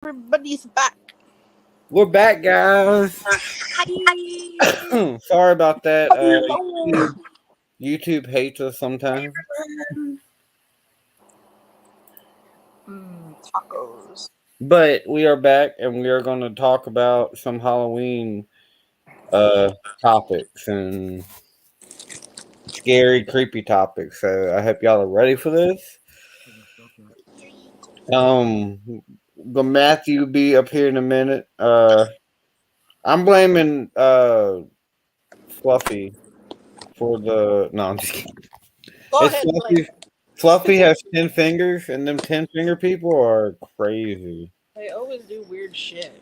Everybody's back. We're back, guys. Hi. Sorry about that. YouTube hates us sometimes. Tacos. But we are back, and we are going to talk about some Halloween topics and scary, creepy topics. So I hope y'all are ready for this. The Matthew will be up here in a minute. I'm blaming Fluffy for the. No, I'm just kidding. Go It's ahead, Fluffy. Fluffy has 10 fingers, and them 10-finger people are crazy. They always do weird shit.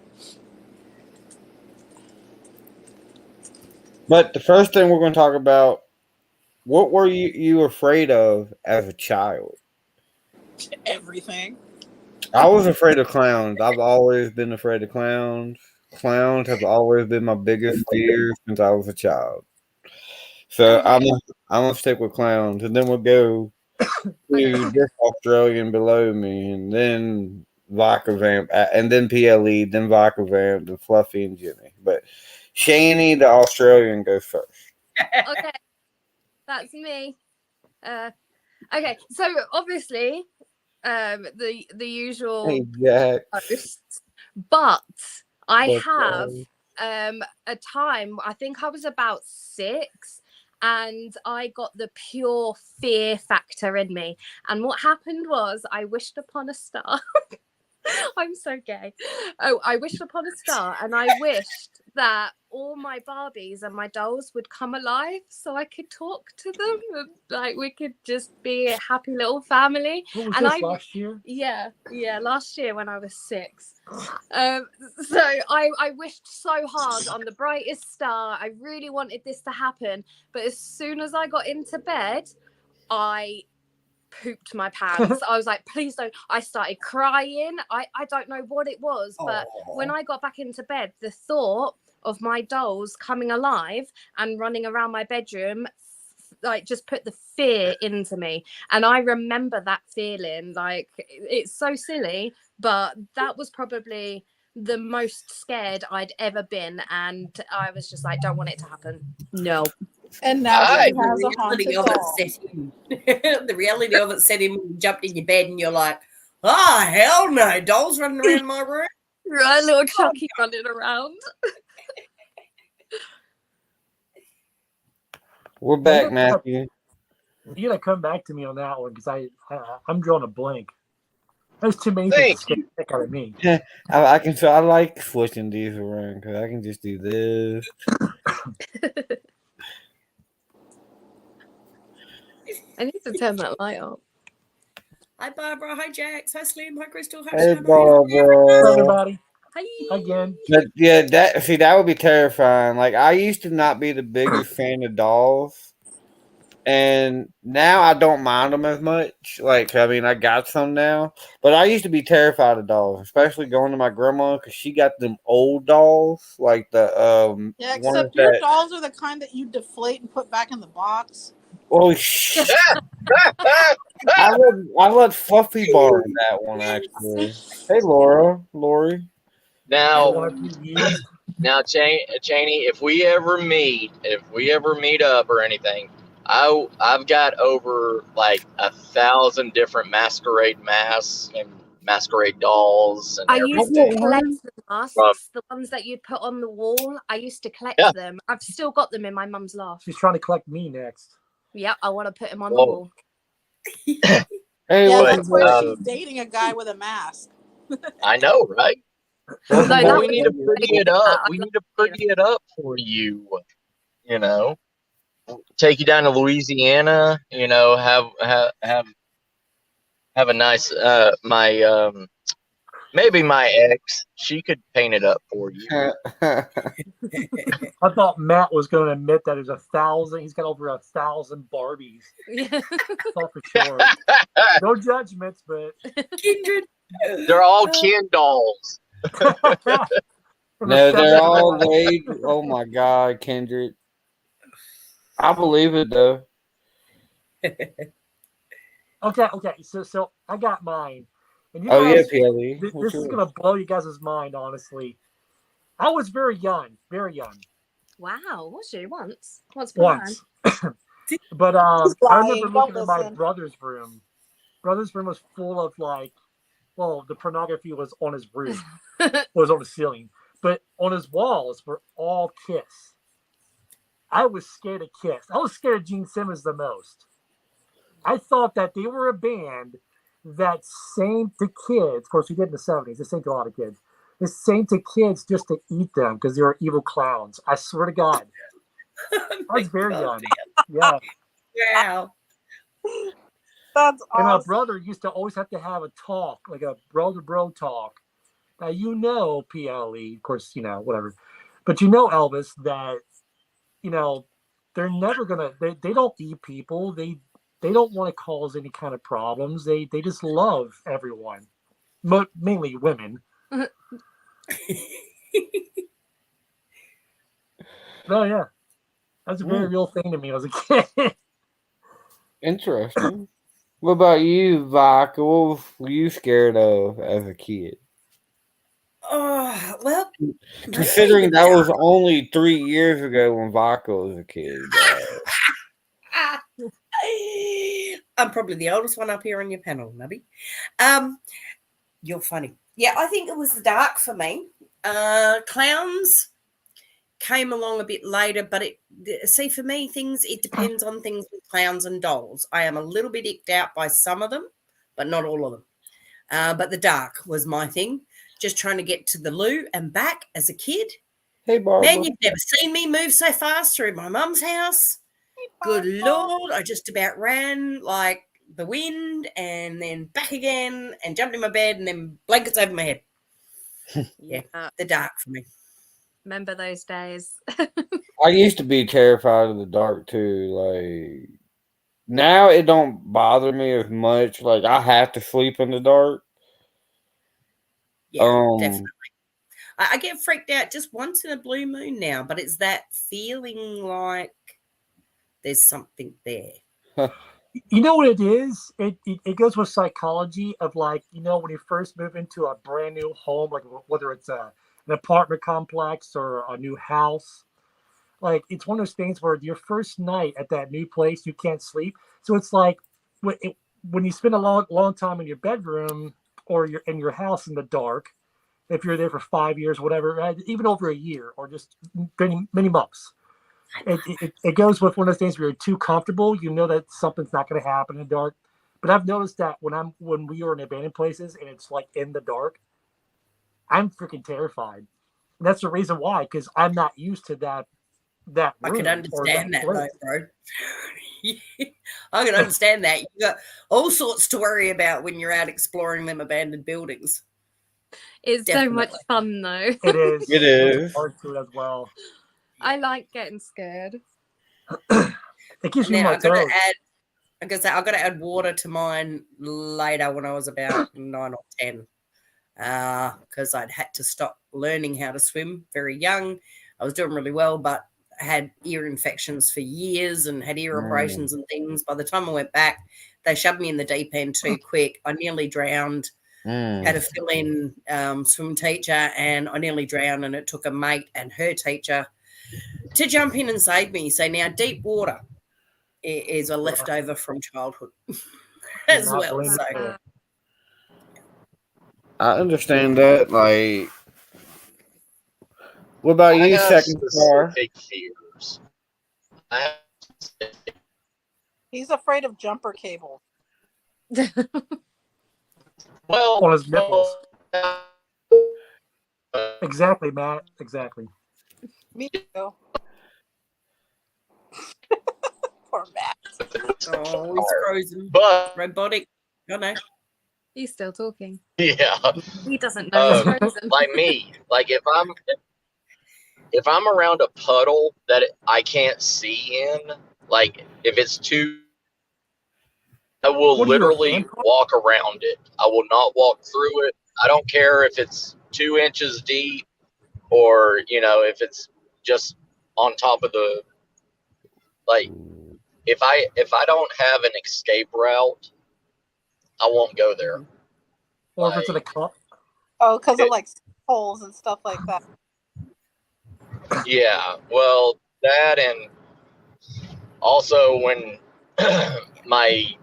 But the first thing we're going to talk about, what were you afraid of as a child? Everything. I was afraid of clowns. I've always been afraid of clowns. Clowns have always been my biggest fear since I was a child. So I'm gonna stick with clowns, and then we'll go to this Australian below me, and then Vicavamp, and then PLE, then Vicavamp, then Fluffy and Jimmy. But Shani, the Australian, goes first. Okay, that's me. Okay, so obviously, the usual hosts, but I have a time. I think I was about 6. And I got the pure fear factor in me. And what happened was I wished upon a star. I'm so gay. Oh, I wished upon a star, and I wished that all my Barbies and my dolls would come alive so I could talk to them, and like we could just be a happy little family. What was this, last year? Yeah, last year when I was 6. So I wished so hard on the brightest star. I really wanted this to happen, but as soon as I got into bed, I pooped my pants. I was like, please don't. I started crying. I don't know what it was, but when I got back into bed, the thought of my dolls coming alive and running around my bedroom like just put the fear into me. And I remember that feeling. Like, it's so silly, but that was probably the most scared I'd ever been, and I was just like, don't want it to happen. No. And now she has the reality of it set in. The reality of it set in when you jumped in your bed and you're like, oh, hell no, dolls running around my room. Right, little Chucky running around. We're back, Matthew. You gotta come back to me on that one because I'm drawing a blank. There's too many things to stick out of me. Yeah, I like switching these around because I can just do this. I need to turn that light up. Hi, Barbara. Hi, Jax. Hi, Slim. Hi, Crystal. Hi, Hey, Shannon. Barbara. Hi, everybody. Hi. Again. But yeah, that would be terrifying. Like, I used to not be the biggest fan of dolls, and now I don't mind them as much. Like, I mean, I got some now, but I used to be terrified of dolls, especially going to my grandma because she got them old dolls, like the yeah. Except your dolls are the kind that you deflate and put back in the box. Oh shit! I let Fluffy borrow that one actually. Hey, Lori. Now, Cheney, if we ever meet up or anything, I've got over like 1,000 different masquerade masks and masquerade dolls and everything. I used to collect the masks, the ones that you'd put on the wall. I used to collect them. I've still got them in my mum's loft. She's trying to collect me next. Yeah, I want to put him on the wall. Hey, yeah, that's why she's dating a guy with a mask. I know, right? Well, we need to pretty it up. We need to pretty it up for you. You know, take you down to Louisiana. You know, have a nice maybe my ex. She could paint it up for you. I thought Matt was going to admit that there's 1,000. He's got over 1,000 Barbies. Yeah. For sure. No judgments, but Kindred. They're all Ken dolls. No, they're all laid. Oh my God, Kendrick. I believe it though. Okay. So I got mine. And you Oh yeah, guys, PLE. this is gonna blow you guys' mind, honestly. I was very young, very young. Wow, was you once? Once. But He's I lying. remember Don't looking at my listen. brother's room. Brother's room was full of like, well, the pornography was on his roof, was on the ceiling, but on his walls were all Kiss. I was scared of Kiss. I was scared of Gene Simmons the most. I thought that they were a band that sang to kids. Of course, we did in the 70s. They sang to a lot of kids. They sang to kids just to eat them because they were evil clowns. I swear to God. I was very young. Yeah. Wow. That's And my awesome. brother used to always have to have a talk, like a bro-to-bro talk. Now, you know, PLE, of course, you know, whatever. But you know, Elvis, that, you know, they're never going to, they don't eat people. They don't want to cause any kind of problems. They just love everyone, mainly women. Oh, yeah. That's a very real thing to me as a kid. Interesting. What about you, Vodka? What were you scared of as a kid? Oh, well, Considering that was only 3 years ago when Vodka was a kid. I'm probably the oldest one up here on your panel, Nubby. You're funny. Yeah, I think it was the dark for me. Clowns came along a bit later, but see, for me, it depends on things with clowns and dolls. I am a little bit icked out by some of them, but not all of them. But the dark was my thing. Just trying to get to the loo and back as a kid. Hey, Barbara. Man, you've never seen me move so fast through my mum's house. Good Lord, I just about ran like the wind and then back again and jumped in my bed and then blankets over my head. Yeah, the dark for me. Remember those days? I used to be terrified of the dark too. Like, now it don't bother me as much. Like, I have to sleep in the dark. Yeah, definitely. I get freaked out just once in a blue moon now, but it's that feeling like there's something there. You know what it is? It goes with psychology of, like, you know, when you first move into a brand new home, like whether it's an apartment complex or a new house, like, it's one of those things where your first night at that new place, you can't sleep. So it's like when you spend a long time in your bedroom or you're in your house in the dark, if you're there for 5 years, whatever, even over a year or just many months. It goes with one of those things where you're too comfortable. You know that something's not going to happen in the dark. But I've noticed that when we are in abandoned places and it's like in the dark, I'm freaking terrified. And that's the reason why, because I'm not used to that room. I can understand that, though, bro. I can understand that. You got all sorts to worry about when you're out exploring them abandoned buildings. It's so much fun, though. It is. It is. Hard to it as well. I like getting scared. It gives me my I've got to add water to mine later when I was about 9 or 10, because I'd had to stop learning how to swim very young. I was doing really well, but I had ear infections for years and had ear operations and things. By the time I went back, they shoved me in the deep end too quick. I nearly drowned. Had a fill-in swim teacher, and I nearly drowned, and it took a mate and her teacher to jump in and save me. So now deep water is a leftover from childhood as well. So I understand that. Like, what about you, second star? Fears. He's afraid of jumper cables. Well, on his nipples. Exactly, Matt. Exactly. Me too. Poor Matt. oh, he's frozen. But Robotic. Oh no. He's still talking. yeah, He doesn't know he's frozen. like me, like if I'm around a puddle that I can't see in, like if it's too, I will literally walk around it. I will not walk through it. I don't care if it's 2 inches deep or, you know, if it's just on top of the, like, if I don't have an escape route, I won't go there. Or if it's in a cup. Oh, because of like holes and stuff like that. Yeah, well, that, and also when my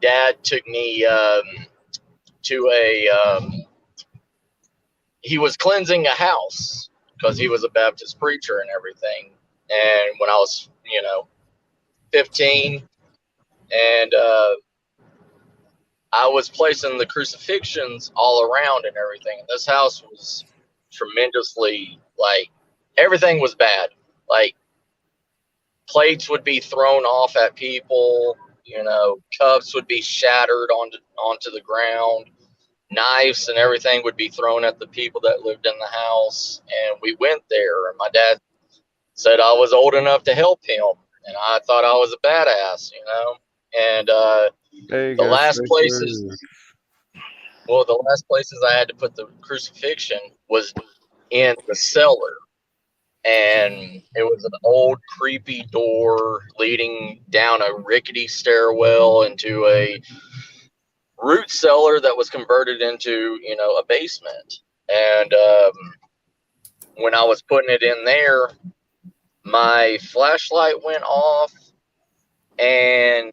dad took me to he was cleansing a house because he was a Baptist preacher and everything. And when I was, 15, and I was placing the crucifixions all around and everything. And this house was tremendously, like, everything was bad. Like, plates would be thrown off at people, cups would be shattered onto the ground. Knives and everything would be thrown at the people that lived in the house. And we went there, and my dad said I was old enough to help him, and I thought I was a badass, and the last places I had to put the crucifixion was in the cellar, and it was an old creepy door leading down a rickety stairwell into a root cellar that was converted into, a basement. And when I was putting it in there, my flashlight went off and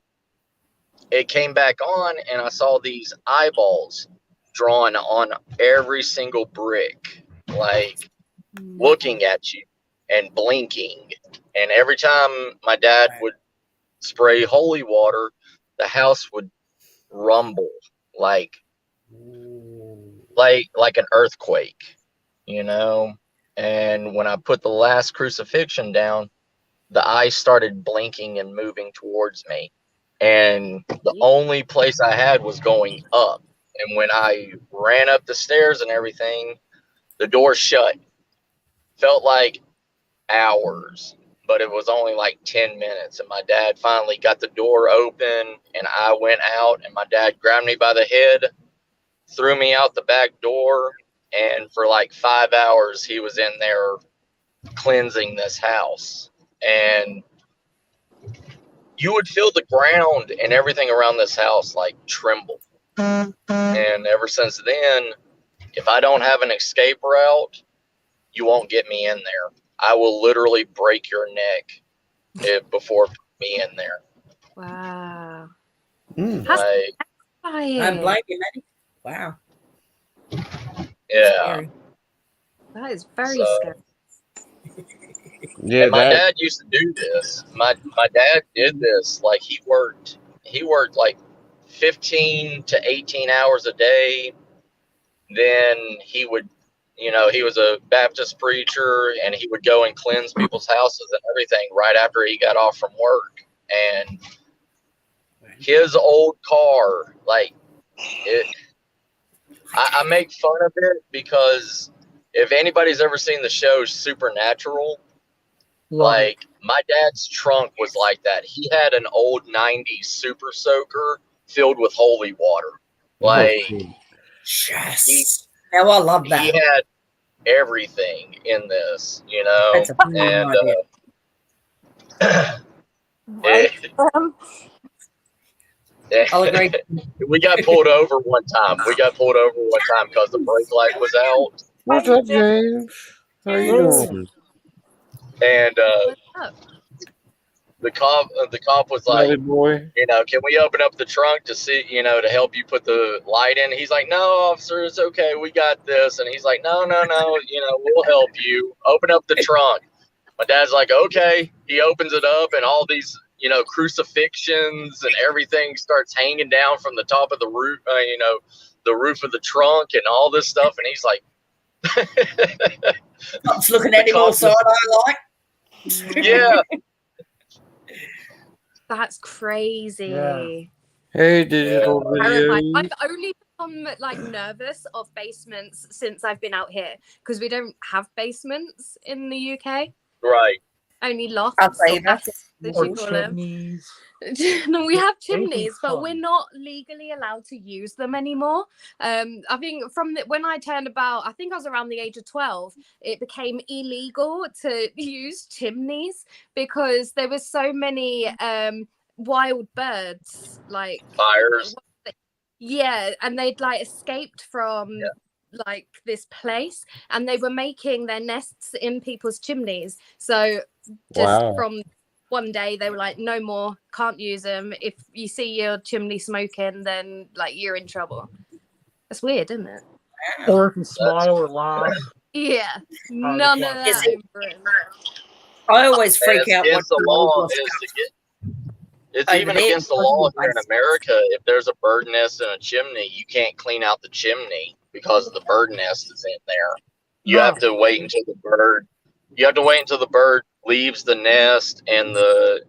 it came back on, and I saw these eyeballs drawn on every single brick, like looking at you and blinking. And every time my dad would spray holy water, the house would rumble like an earthquake, And when I put the last crucifixion down, the eyes started blinking and moving towards me. And the only place I had was going up. And when I ran up the stairs and everything, the door shut. Felt like hours, but it was only like 10 minutes. And my dad finally got the door open, and I went out, and my dad grabbed me by the head, threw me out the back door. And for like 5 hours, he was in there cleansing this house. And you would feel the ground and everything around this house like tremble. And ever since then, if I don't have an escape route, you won't get me in there. I will literally break your neck before putting me in there. Wow. I blame you, Maddie. Wow. Yeah. Scary. That is very scary. Yeah, and my dad used to do this. My dad did this. Like he worked like 15 to 18 hours a day. Then he would, he was a Baptist preacher, and he would go and cleanse people's houses and everything right after he got off from work. And his old car, like I make fun of it because if anybody's ever seen the show Supernatural, like my dad's trunk was like that. He had an old 90s Super Soaker filled with holy water. Like, yes. Now I love that. He had everything in this, That's a and I'll agree. We got pulled over one time. Because the brake light was out. What's up, James? How you doing? And the cop was like, boy. Can we open up the trunk to see, to help you put the light in? He's like, no, officer, it's okay. We got this. And he's like, no, we'll help you. Open up the trunk. My dad's like, okay. He opens it up, and all these, crucifixions and everything starts hanging down from the top of the roof, the roof of the trunk and all this stuff. And he's like, I'm just looking at him all side-eye like. Yeah. That's crazy. Yeah. Hey, digital video. I've only become like nervous of basements since I've been out here because we don't have basements in the UK. Right. Only lofts. Or chimneys. No, we have chimneys, but we're not legally allowed to use them anymore. I think when I turned about, I think I was around the age of 12, it became illegal to use chimneys because there were so many wild birds, like fires. Yeah, and they'd like escaped from like this place, and they were making their nests in people's chimneys. So just from one day, they were like, no more, can't use them. If you see your chimney smoking, then like you're in trouble. That's weird, isn't it? Or if you smile or laugh. Yeah, none of that. I always freak out. Against the law it's even against the law here in America. If there's a bird nest in a chimney, you can't clean out the chimney because the bird nest is in there. You have to wait until the bird. You have to wait until the bird leaves the nest and the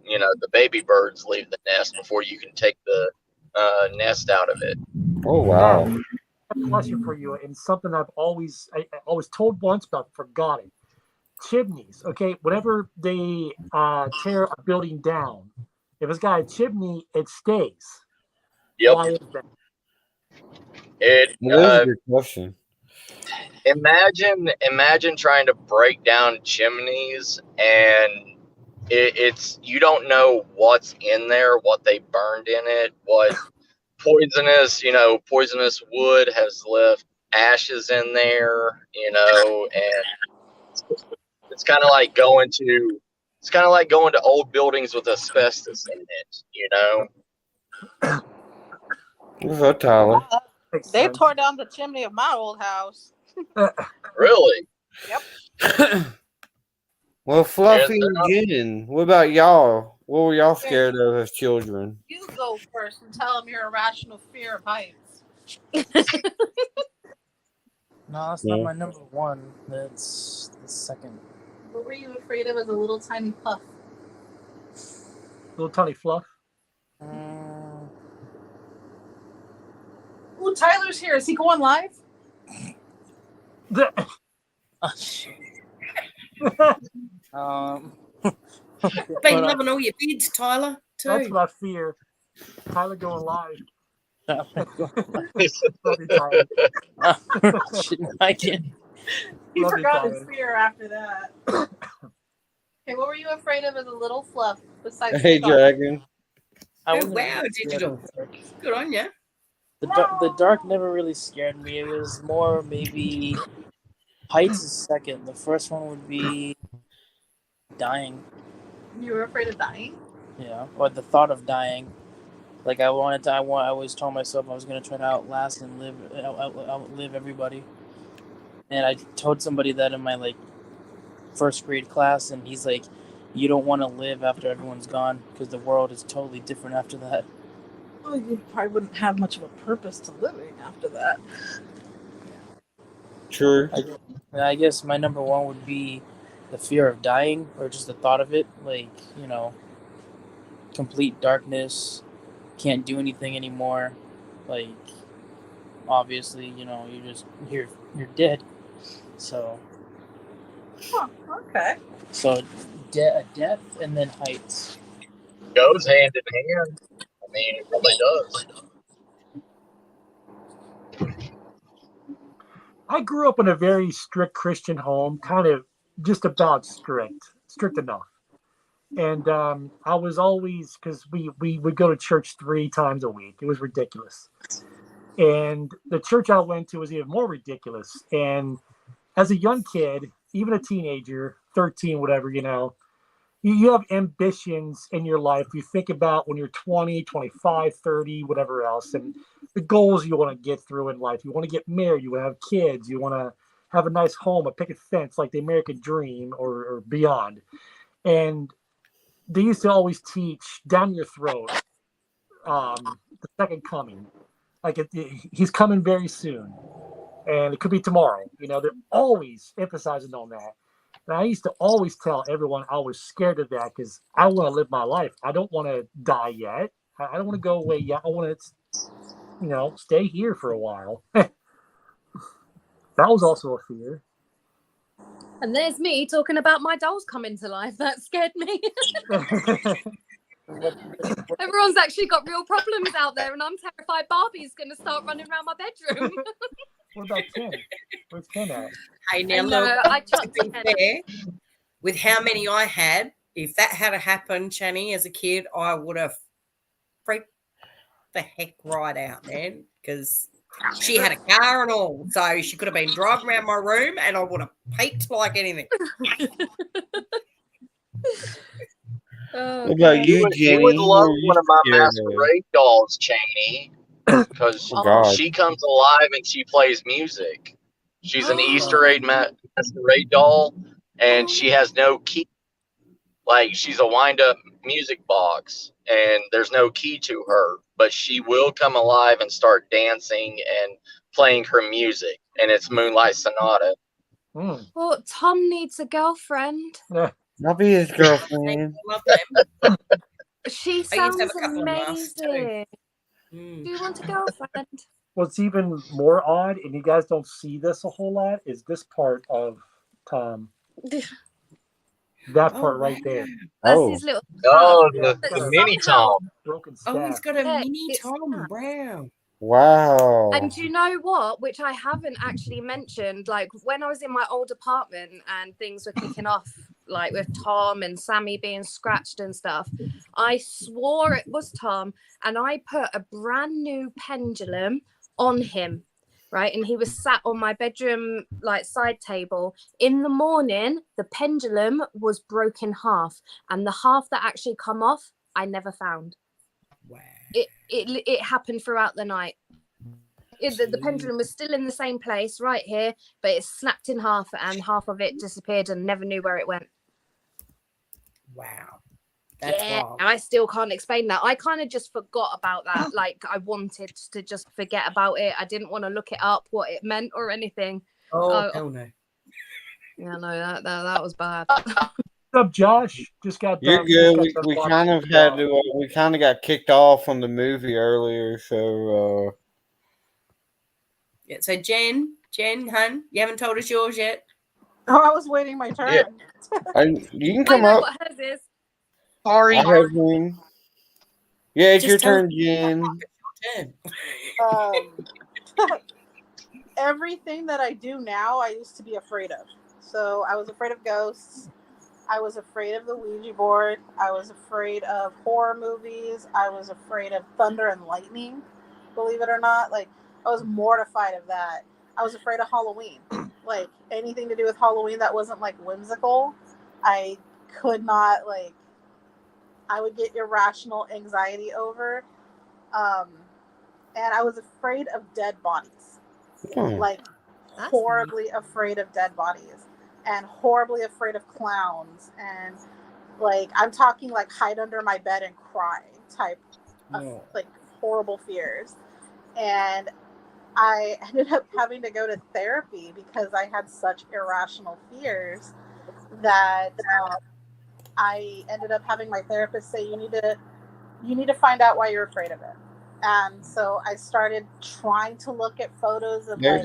baby birds leave the nest before you can take the nest out of it. Oh wow! A question for you, and something I always told once but forgot it. Chimneys, okay. Whenever they tear a building down, if it's got a chimney, it stays. Yep. Why is that? That's a good question. Imagine trying to break down chimneys, and it's you don't know what's in there, what they burned in it, what poisonous wood has left ashes in there, and it's kind of like going to old buildings with asbestos in it, What's up, Tyler? They tore down the chimney of my old house. Really? Yep. Well, Fluffy again. What about y'all? What were y'all scared of as children? You go first and tell them your irrational fear of heights. No, that's not my number one. That's the second. What were you afraid of as a little tiny puff? Little tiny fluff. Ooh, Tyler's here. Is he going live? Oh, shit. Been loving all your bids, Tyler, too. That's my fear. Tyler going live. I can't. He forgot his fear after that. Okay, what were you afraid of as a little fluff besides Hey, Dragon. Oh, wow, digital. Good on you. The dark never really scared me. It was more maybe heights is second. The first one would be dying. You were afraid of dying? Yeah, or the thought of dying. Like I always told myself I was gonna try to outlast and outlive everybody. And I told somebody that in my first grade class, and he's like, "You don't want to live after everyone's gone because the world is totally different after that." Well, you probably wouldn't have much of a purpose to living after that. True. I guess my number one would be the fear of dying, or just the thought of it. Complete darkness, can't do anything anymore. Obviously, you're dead. So. Oh, okay. So, death and then heights. Goes hand in hand. I mean, it really does. I grew up in a very strict Christian home, kind of just about strict enough. And I was always, because we would go to church 3 times a week. It was ridiculous. And the church I went to was even more ridiculous. And as a young kid, even a teenager, 13, whatever, you have ambitions in your life. You think about when you're 20, 25, 30, whatever else, and the goals you want to get through in life. You want to get married. You want to have kids. You want to have a nice home, a picket fence, like the American dream or beyond. And they used to always teach down your throat, the second coming. He's coming very soon. And it could be tomorrow. They're always emphasizing on that. And I used to always tell everyone I was scared of that because I want to live my life. I don't want to die yet. I don't want to go away yet. I want to, stay here for a while. That was also a fear. And there's me talking about my dolls coming to life. That scared me. Everyone's actually got real problems out there, and I'm terrified Barbie's going to start running around my bedroom. What about Ken? Where's Ken at? Hey, now look, to be fair, with how many I had, if that had happened, Channy, as a kid, I would have freaked the heck right out, man. because she had a car and all, so she could have been driving around my room, and I would have peeked like anything. Oh, What about God. you, You would Jenny? Who love are you one of my scared of? masquerade dolls, Cheney, because Oh, God. she comes alive and she plays music. She's an Easter egg masquerade doll, and she has no key. Like, she's a wind-up music box, and there's no key to her, but she will come alive and start dancing and playing her music, and it's Moonlight Sonata. Well, Tom needs a girlfriend. I'll be his girlfriend. I love them. She I used to sounds have a couple of masks too. amazing. Do you want a girlfriend? What's even more odd, and you guys don't see this a whole lot, is this part of Tom. That part right there. That's Oh. his little. Oh, But the mini somehow- Tom. Broken Oh, he's staff. got a Yeah, mini it's Tom. that. Wow. Wow. And you know what? Which I haven't actually mentioned. Like when I was in my old apartment and things were kicking off, like with Tom and Sammy being scratched and stuff, I swore it was Tom, and I put a brand new pendulum on him, right? And he was sat on my bedroom like side table. In the morning, the pendulum was broken half, and the half that actually come off, I never found. Wow. It happened throughout the night. The pendulum was still in the same place right here, but it snapped in half, and half of it disappeared and never knew where it went. Wow. That's wild. And I still can't explain that. I kind of just forgot about that. Like I wanted to just forget about it. I didn't want to look it up, what it meant or anything. Oh, hell no. Yeah, no, that was bad. What's up, Josh? Just got. You're good. We kind of had to. We kind of got kicked off from the movie earlier, so. Yeah. So Jen, hun, you haven't told us yours yet. Oh, I was waiting my turn. Yeah. You can I come know up. what hers is. Sorry. I have one. Yeah, it's Just your tell turn, Jen. Everything that I do now, I used to be afraid of. So I was afraid of ghosts. I was afraid of the Ouija board. I was afraid of horror movies. I was afraid of thunder and lightning, believe it or not. Like, I was mortified of that. I was afraid of Halloween. Like, anything to do with Halloween that wasn't, like, whimsical, I could not, like, I would get irrational anxiety over. And I was afraid of dead bodies. Like, That's horribly afraid of dead bodies. And horribly afraid of clowns. And, like, I'm talking, like, hide under my bed and cry type of, like, horrible fears. And I ended up having to go to therapy because I had such irrational fears that I ended up having my therapist say, you need to find out why you're afraid of it. And so I started trying to look at photos of, like,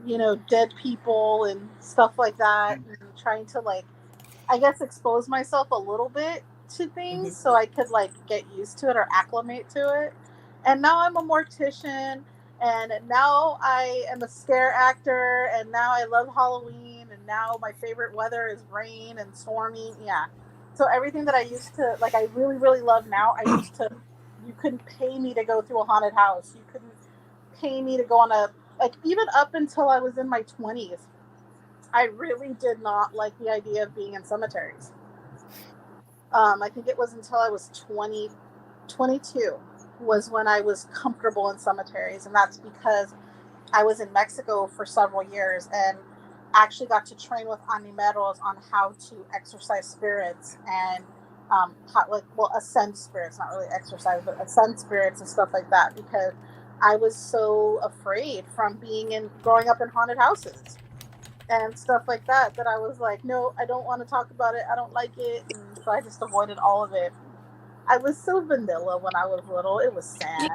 you know, dead people and stuff like that, and trying to, like, I guess, expose myself a little bit to things so I could, like, get used to it or acclimate to it. And now I'm a mortician, and now I am a scare actor, and now I love Halloween, and now my favorite weather is rain and stormy. Yeah. So everything that I used to, like, I really, really love now, I used to, you couldn't pay me to go through a haunted house. You couldn't pay me to go on a, like, even up until I was in my 20s, I really did not like the idea of being in cemeteries. I think it was until I was 22 was when I was comfortable in cemeteries. And that's because I was in Mexico for several years and actually got to train with animeros on how to exorcise spirits and ascend spirits, not really exercise, but ascend spirits and stuff like that, because I was so afraid from growing up in haunted houses and stuff like that, that I was like, no, I don't want to talk about it. I don't like it. And so I just avoided all of it. I was so vanilla when I was little. It was sad.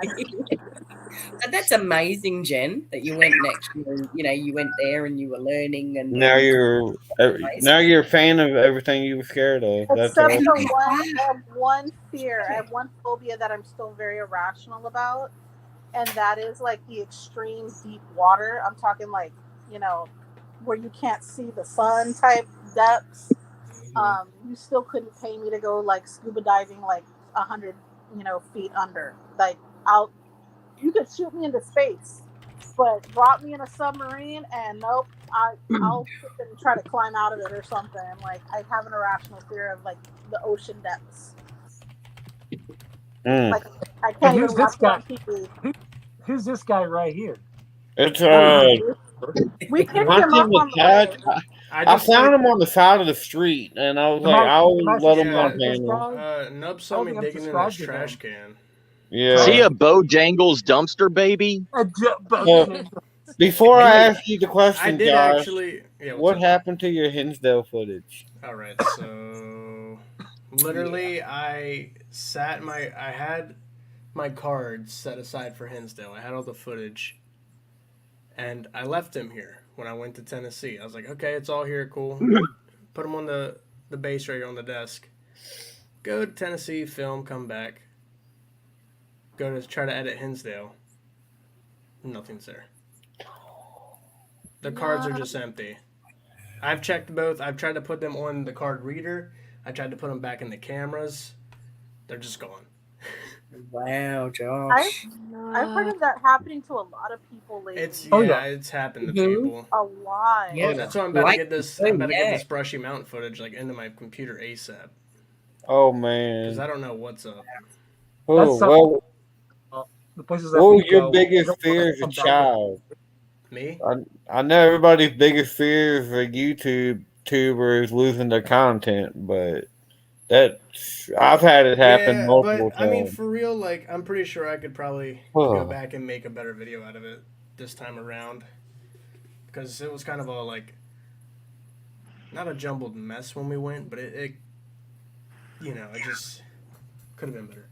That's amazing, Jen, that you went next year. You know, you went there and you were learning. And now you're a fan of everything you were scared of. Except for I have one fear. I have one phobia that I'm still very irrational about. And that is, like, the extreme deep water. I'm talking, like, you know, where you can't see the sun type depths. You still couldn't pay me to go, like, scuba diving, like, 100, feet under. Like, you could shoot me into space, but drop me in a submarine and nope, I'll sit and try to climb out of it or something. Like I have an irrational fear of like the ocean depths. Like I can't even watch it on TV. Who's this guy right here? It's we picked him up on the way. I found him on the side of the street, and I was like, I'll let him on panel. Nub saw me digging in this trash can. Yeah. Is he a Bojangles dumpster baby? Before I ask you the question, I did Josh, actually. Yeah, what happened to your Hinsdale footage? All right, so literally, I had my cards set aside for Hinsdale. I had all the footage, and I left him here when I went to Tennessee. I was like, okay, it's all here, cool. Put him on the base right here on the desk. Go to Tennessee, film, come back. Go to try to edit Hinsdale. Nothing's there. The cards are just empty. I've checked both. I've tried to put them on the card reader. I tried to put them back in the cameras. They're just gone. Wow, Josh. I've heard of that happening to a lot of people lately. It's happened to people. A lot. Yeah, that's why I'm about to get this. I'm about to get this brushy mountain footage like into my computer ASAP. Oh man. Because I don't know what's up. Oh well. What was your biggest fear as a child? Me? I know everybody's biggest fear for YouTubers losing their content, but I've had it happen multiple times. I mean, for real, like I'm pretty sure I could probably go back and make a better video out of it this time around, because it was kind of a like not a jumbled mess when we went, but it you know, it just could have been better.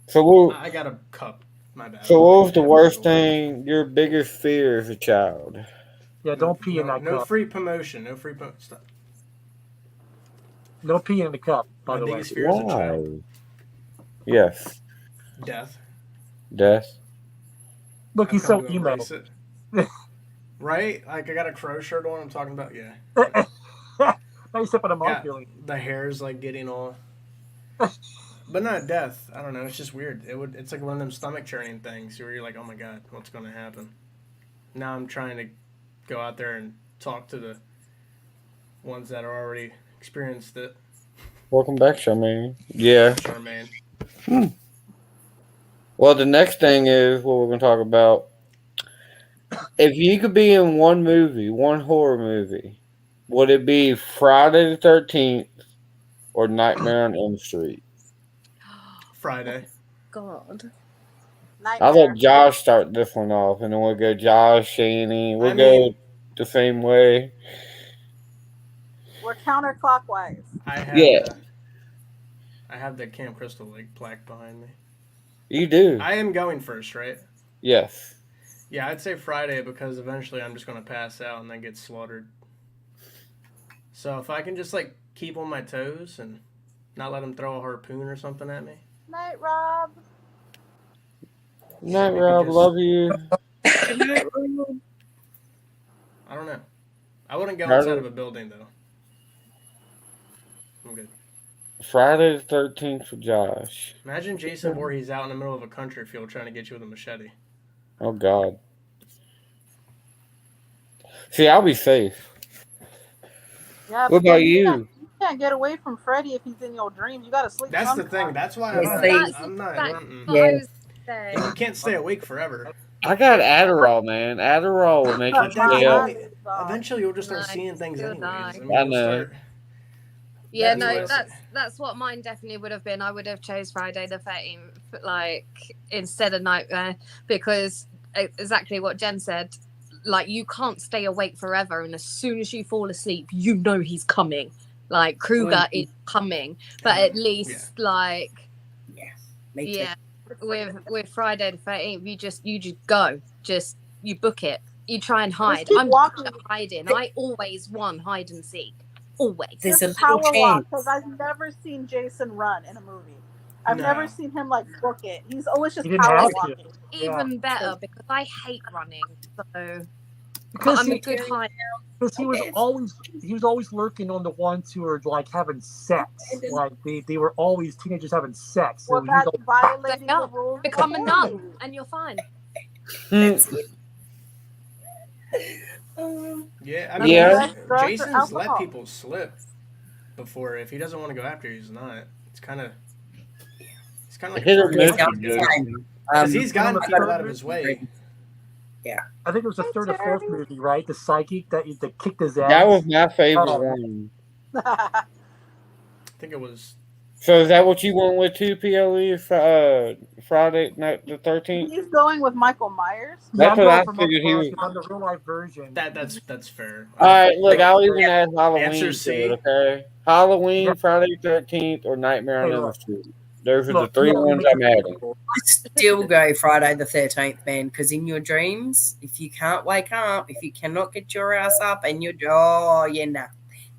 So I got a cup. My bad. So what was the worst thing, your biggest fear as a child? Yeah, don't pee in that cup. No free promotion. No free stuff. No pee in the cup, by the way. Biggest fear as a child. Yes. Death. Look, he's so emo. Right? Like I got a crow shirt on. I'm talking about Now you sipping a molecule. The hair's like getting all. But not death. I don't know. It's just weird. It's like one of them stomach churning things where you're like, oh my god, what's going to happen? Now I'm trying to go out there and talk to the ones that are already experienced it. Welcome back, Charmaine. Yeah. Charmaine. Well, the next thing is what we're going to talk about. If you could be in one movie, one horror movie, would it be Friday the 13th or Nightmare on Elm Street? Friday. God. I'll let Josh start this one off, and then we'll go Josh, Shani. We'll go the same way. We're counterclockwise. I have the Camp Crystal Lake plaque behind me. You do. I am going first, right? Yes. Yeah, I'd say Friday because eventually I'm just going to pass out and then get slaughtered. So if I can just like keep on my toes and not let them throw a harpoon or something at me. Night, Rob. Night, Rob. Love you. I don't know. I wouldn't go inside of a building though. I'm good. Friday the 13th for Josh. Imagine Jason Voorhees out in the middle of a country field trying to get you with a machete. Oh God. See, I'll be safe. Yeah, what about you? You can't get away from Freddy if he's in your dreams. You gotta sleep. That's sometime. the thing. That's why I'm not. You can't stay awake forever. I got Adderall, man. Adderall will make you stay up. Eventually, you'll just start seeing things anyways. I know. Yeah, no, that's what mine definitely would have been. I would have chose Friday the 13th, like instead of Nightmare, because exactly what Jen said. Like you can't stay awake forever, and as soon as you fall asleep, you know he's coming. Like Kruger is coming, but at least with Friday the 13th, you just go, you book it, you try and hide. I'm good at hiding. I always won hide and seek. Always. There's a power little walk because I've never seen Jason run in a movie. I've never seen him like book it. He's always just power walking. Even better because I hate running. So Because I'm a he, good high. because he was always lurking on the ones who were like having sex. Like they were always teenagers having sex. So Well, that's violating the rules. Become a nun, and you're fine. Yeah, I I mean, mean, Yeah. that's drugs or Jason's let alcohol. people slip before. If he doesn't want to go after you, he's not. It's kind of like Hit a or miss target, with dude. Jason. Because he's gotten the people third out of his way. Yeah. I think it was the third or fourth movie, right? The psychic that kicked his ass. That was my favorite Oh. one. I think it was. So is that what you went with too, PLE? Friday night the 13th? He's going with Michael Myers. Yeah, That's I'm what I going for figured he was. on the real life version. That's fair. All right, look, I'll even add Halloween Answer to C. it, okay? Halloween, Yeah. Friday the 13th, or Nightmare on Hey, Elm look. Street. Those are Look, the three yeah, ones make I'm it adding. simple. I still go Friday the 13th, man, because in your dreams, if you can't wake up, if you cannot get your ass up, and nah.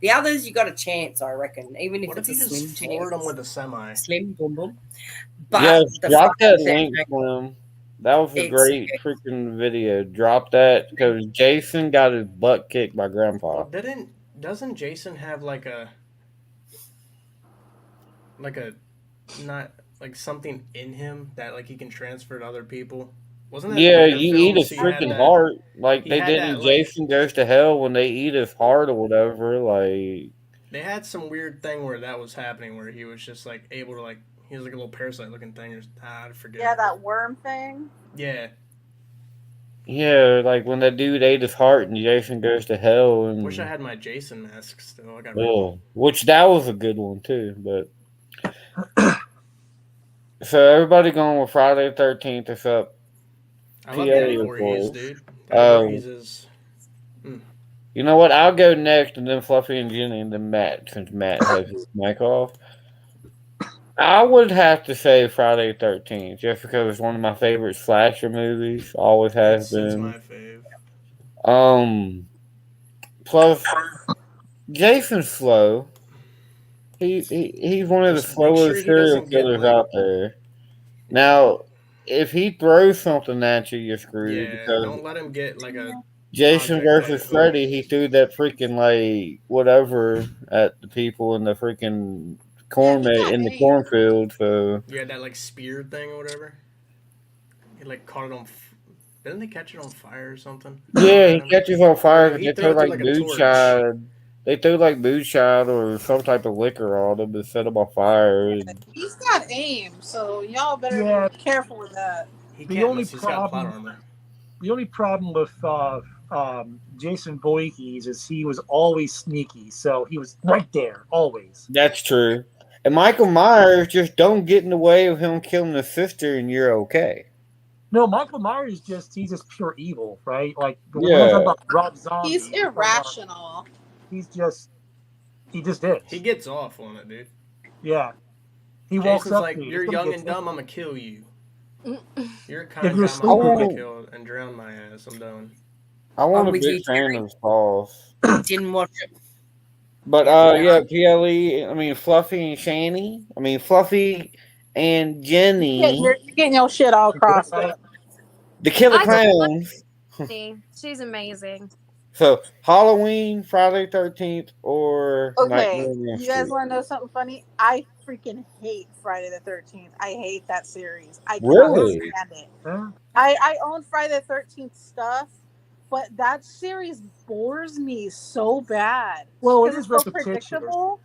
The others, you got a chance, I reckon, even if What it's if a you slim just floored him chance. with a semi? Slim, boom, boom. But Yes, the drop Friday that the link, 13th, Slim. That was a it's great freaking video. Drop that because Jason got his butt kicked by Grandpa. Well, doesn't Jason have like a not like something in him that like he can transfer to other people? Wasn't that Yeah, later you eat films his he had freaking that? heart like he they had did that, in like- Jason Goes to Hell when they eat his heart or whatever. Like They had some weird thing where that was happening where he was just like able to like he was like a little parasite looking thing or I forget. Yeah, that worm thing. Yeah. yeah, like when that dude ate his heart and Jason Goes to Hell and Wish I had my Jason mask still. I got which that was a good one too, but so everybody going with Friday the 13th except I love PA, that of Voorhees, course. dude. That Voorhees is You know what? I'll go next, and then Fluffy and Jenny, and then Matt, since Matt has his mic off. I would have to say Friday the 13th, just because it's one of my favorite slasher movies. Always has it's been. my fave. Plus, Jason's slow. He's one of the Just make sure slowest he serial doesn't get, killers like- out there. Now, if he throws something at you, you're screwed. Yeah, because don't let him get like a Jason object versus that- Freddy, he threw that freaking like whatever at the people in the freaking in the cornfield. So Yeah, that like spear thing or whatever. He like caught it on. Didn't they catch it on fire or something? yeah, he catches on fire. He They threw throw it through, like like, a torch. moonshine. They threw like moonshine or some type of liquor on him and set him on fire. And He's got aim, so y'all better Yeah. be careful with that. He The can't only unless he's got plot problem- armor. The only problem with Jason Voorhees is he was always sneaky, so he was right there always. that's true. And Michael Myers just don't get in the way of him killing his sister, and you're okay. No, Michael Myers he's just pure evil, right? Like we're Yeah. not talking about Rob Zombie. He's we're talking about- irrational. he just is. He gets off on it, dude. Yeah. He walks Jason's up like, to you. "You're He's gonna young get and dumb. I'm gonna kill you. You're the kind If of you're guy I'm gonna sleeping- kill and drown my ass. I'm done." I want I'm a with big you, fan Jerry. of his balls. Didn't watch it. But yeah, PLE. I mean, Fluffy and Shani. I mean, Fluffy and Jenny, You're getting your shit all crossed up. the Killer I Clowns. She's amazing. So Halloween, Friday 13th, or Okay, Nightmare on Elm you guys Street. want to know something funny? I freaking hate Friday the 13th. I hate that series. I Really? cannot stand it. Huh? I own Friday the 13th stuff, but that series bores me so bad. Well, it Because is it's so repetitious. predictable.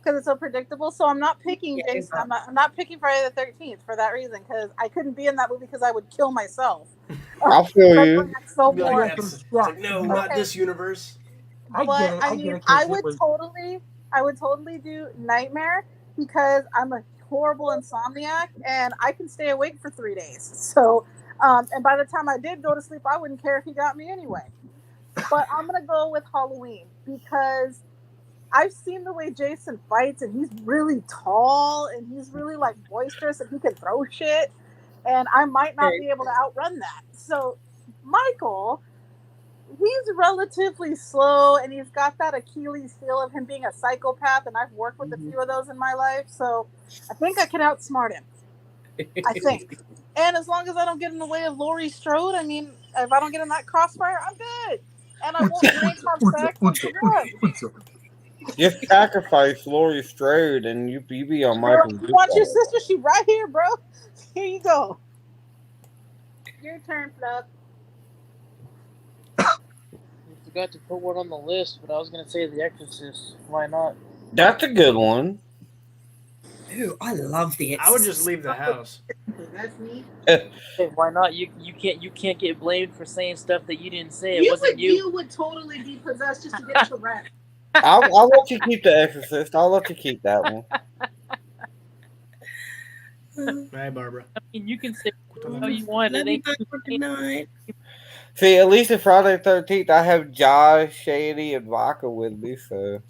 Because it's so predictable. So I'm not picking Yeah, Jason. I'm not picking Friday the 13th for that reason. Because I couldn't be in that movie because I would kill myself. I feel you. That's so Be like, boring. "That's- it's Yeah. like, no, not Okay. this universe. I But get it. I I mean, get it. I 'cause would it was, totally do Nightmare because I'm a horrible insomniac and I can stay awake for 3 days. So, and by the time I did go to sleep, I wouldn't care if he got me anyway. But I'm gonna go with Halloween because I've seen the way Jason fights and he's really tall and he's really like boisterous and he can throw shit. And I might not be able to outrun that. So, Michael, he's relatively slow and he's got that Achilles heel of him being a psychopath. And I've worked with a few of those in my life. So, I think I can outsmart him. I think. And as long as I don't get in the way of Laurie Strode, I mean, if I don't get in that crossfire, I'm good. And I won't drink, have sex, and drugs. Just sacrifice Laurie Strode and you be on Girl, Michael's you want your sister? She right here, bro. Here you go. Your turn, Fluff. You forgot to put one on the list, but I was gonna say The Exorcist. Why not? That's a good one. Ooh, I love The Exorcist. I would just leave the house. That's me. Hey, why not? You can't get blamed for saying stuff that you didn't say. It wasn't you. You would totally be possessed just to get Tourette. I'll let you keep The Exorcist. I'll let you keep that one. Hey, Barbara. I mean, you can say whatever you want. Love It you, ain't Barbara. Good night. See, at least in Friday the 13th, I have Josh, Shady, and Vodka with me, so.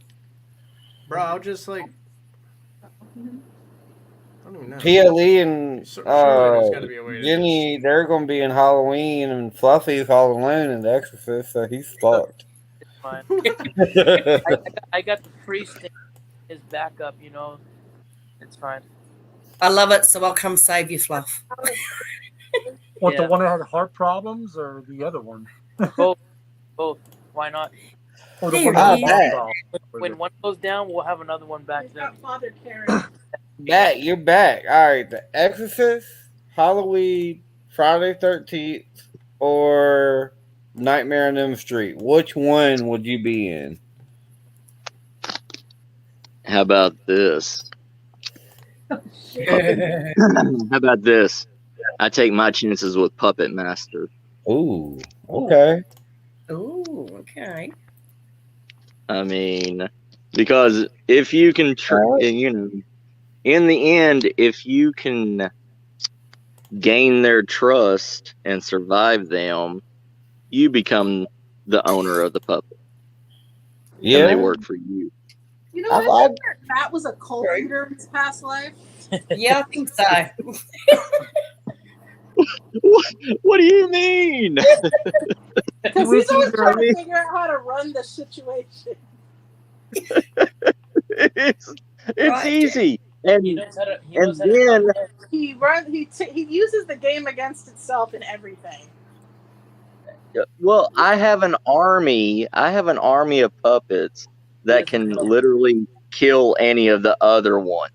Bro, I'll just like. I don't even know. PLE and Surely there's gotta be a way to Jenny, they're going to be in Halloween, and Fluffy's all alone in The Exorcist, so he's fucked. It's fine. I got the priest in his backup, you know. It's fine. I love it, so I'll come save you, Fluff. What, Yeah. the one that had heart problems or the other one? Both. Why not? Or the There one he that is. had heart problems? When one goes down, we'll have another one back then. Father Karen. You're back. All right, The Exorcist, Halloween, Friday 13th, or Nightmare on Elm Street. Which one would you be in? How about this? How about this? I take my chances with Puppet Master. Ooh, okay. Ooh, okay. I mean, because if you can, you know, in the end, if you can gain their trust and survive them, you become the owner of the puppet. Yeah. And they work for you. You know, I think that was a cult leader in his past life. Yeah, I think so. What do you mean? Because he's always trying to figure out how to run the situation. It's easy. And, He uses the game against itself in everything. well, I have an army of puppets that can literally kill any of the other ones.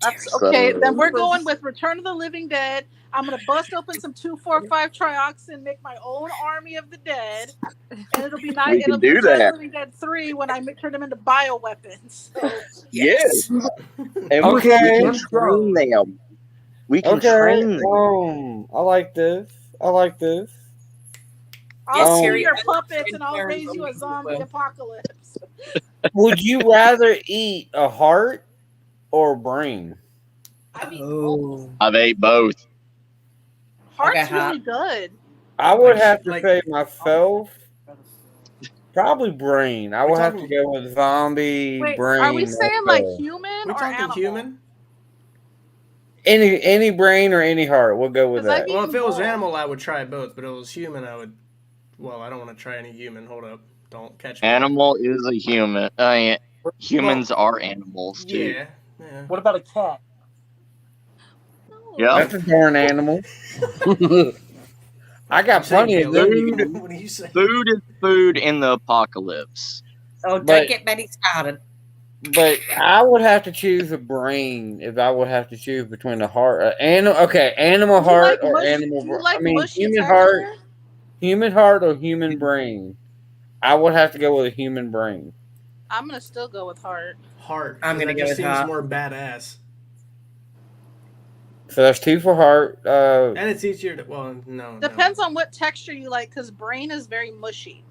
That's okay. So- Then we're going with Return of the Living Dead. I'm gonna bust open some 2,4,5 trioxin, make my own army of the dead, and it'll be nice. We can It'll be do Return that. of the Living Dead 3 when I turn them into bioweapons. So, Yes. And we can train them. We can train them. I like this. I'll see your puppets and I'll raise you a zombie apocalypse. Would you rather eat a heart or brain? I've ate both. Heart's really good. I would have to say myself, probably brain. I would have to go with zombie Wait, brain. are we saying like also. human We or talking animal? human? Any brain or any heart? We'll go with that. Well, if it was animal, I would try both. But if it was human, I would. Well, I don't want to try any human. Hold up. Don't catch me. Animal is a human. Humans are animals too. Yeah. What about a cat? Yeah. That's a darn animal. I got plenty of them. What do you say? Food is food in the apocalypse. Oh, don't But- get Betty started. But I would have to choose a brain if I would have to choose between a heart, animal heart or animal brain. I mean, human heart or human brain. I would have to go with a human brain. I'm gonna still go with heart. Heart. I'm gonna that go just with seems heart. more badass. So that's 2 for heart. And it's easier to. Well, no. Depends on what texture you like, because brain is very mushy.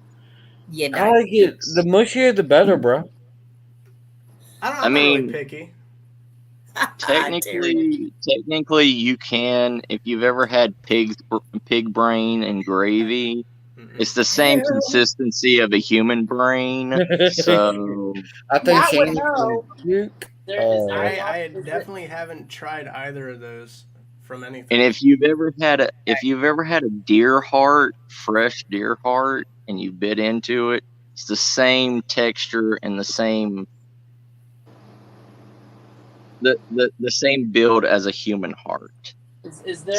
Yeah, no. I like it. The mushier, the better, bro. I'm not really picky. Technically, you can. If you've ever had pig brain and gravy, it's the same consistency of a human brain. So I think That would Shane's know. gonna puke. I definitely haven't tried either of those from anything. And if you've ever had a deer heart, fresh deer heart, and you bit into it, it's the same texture and the same the same build as a human heart. Is there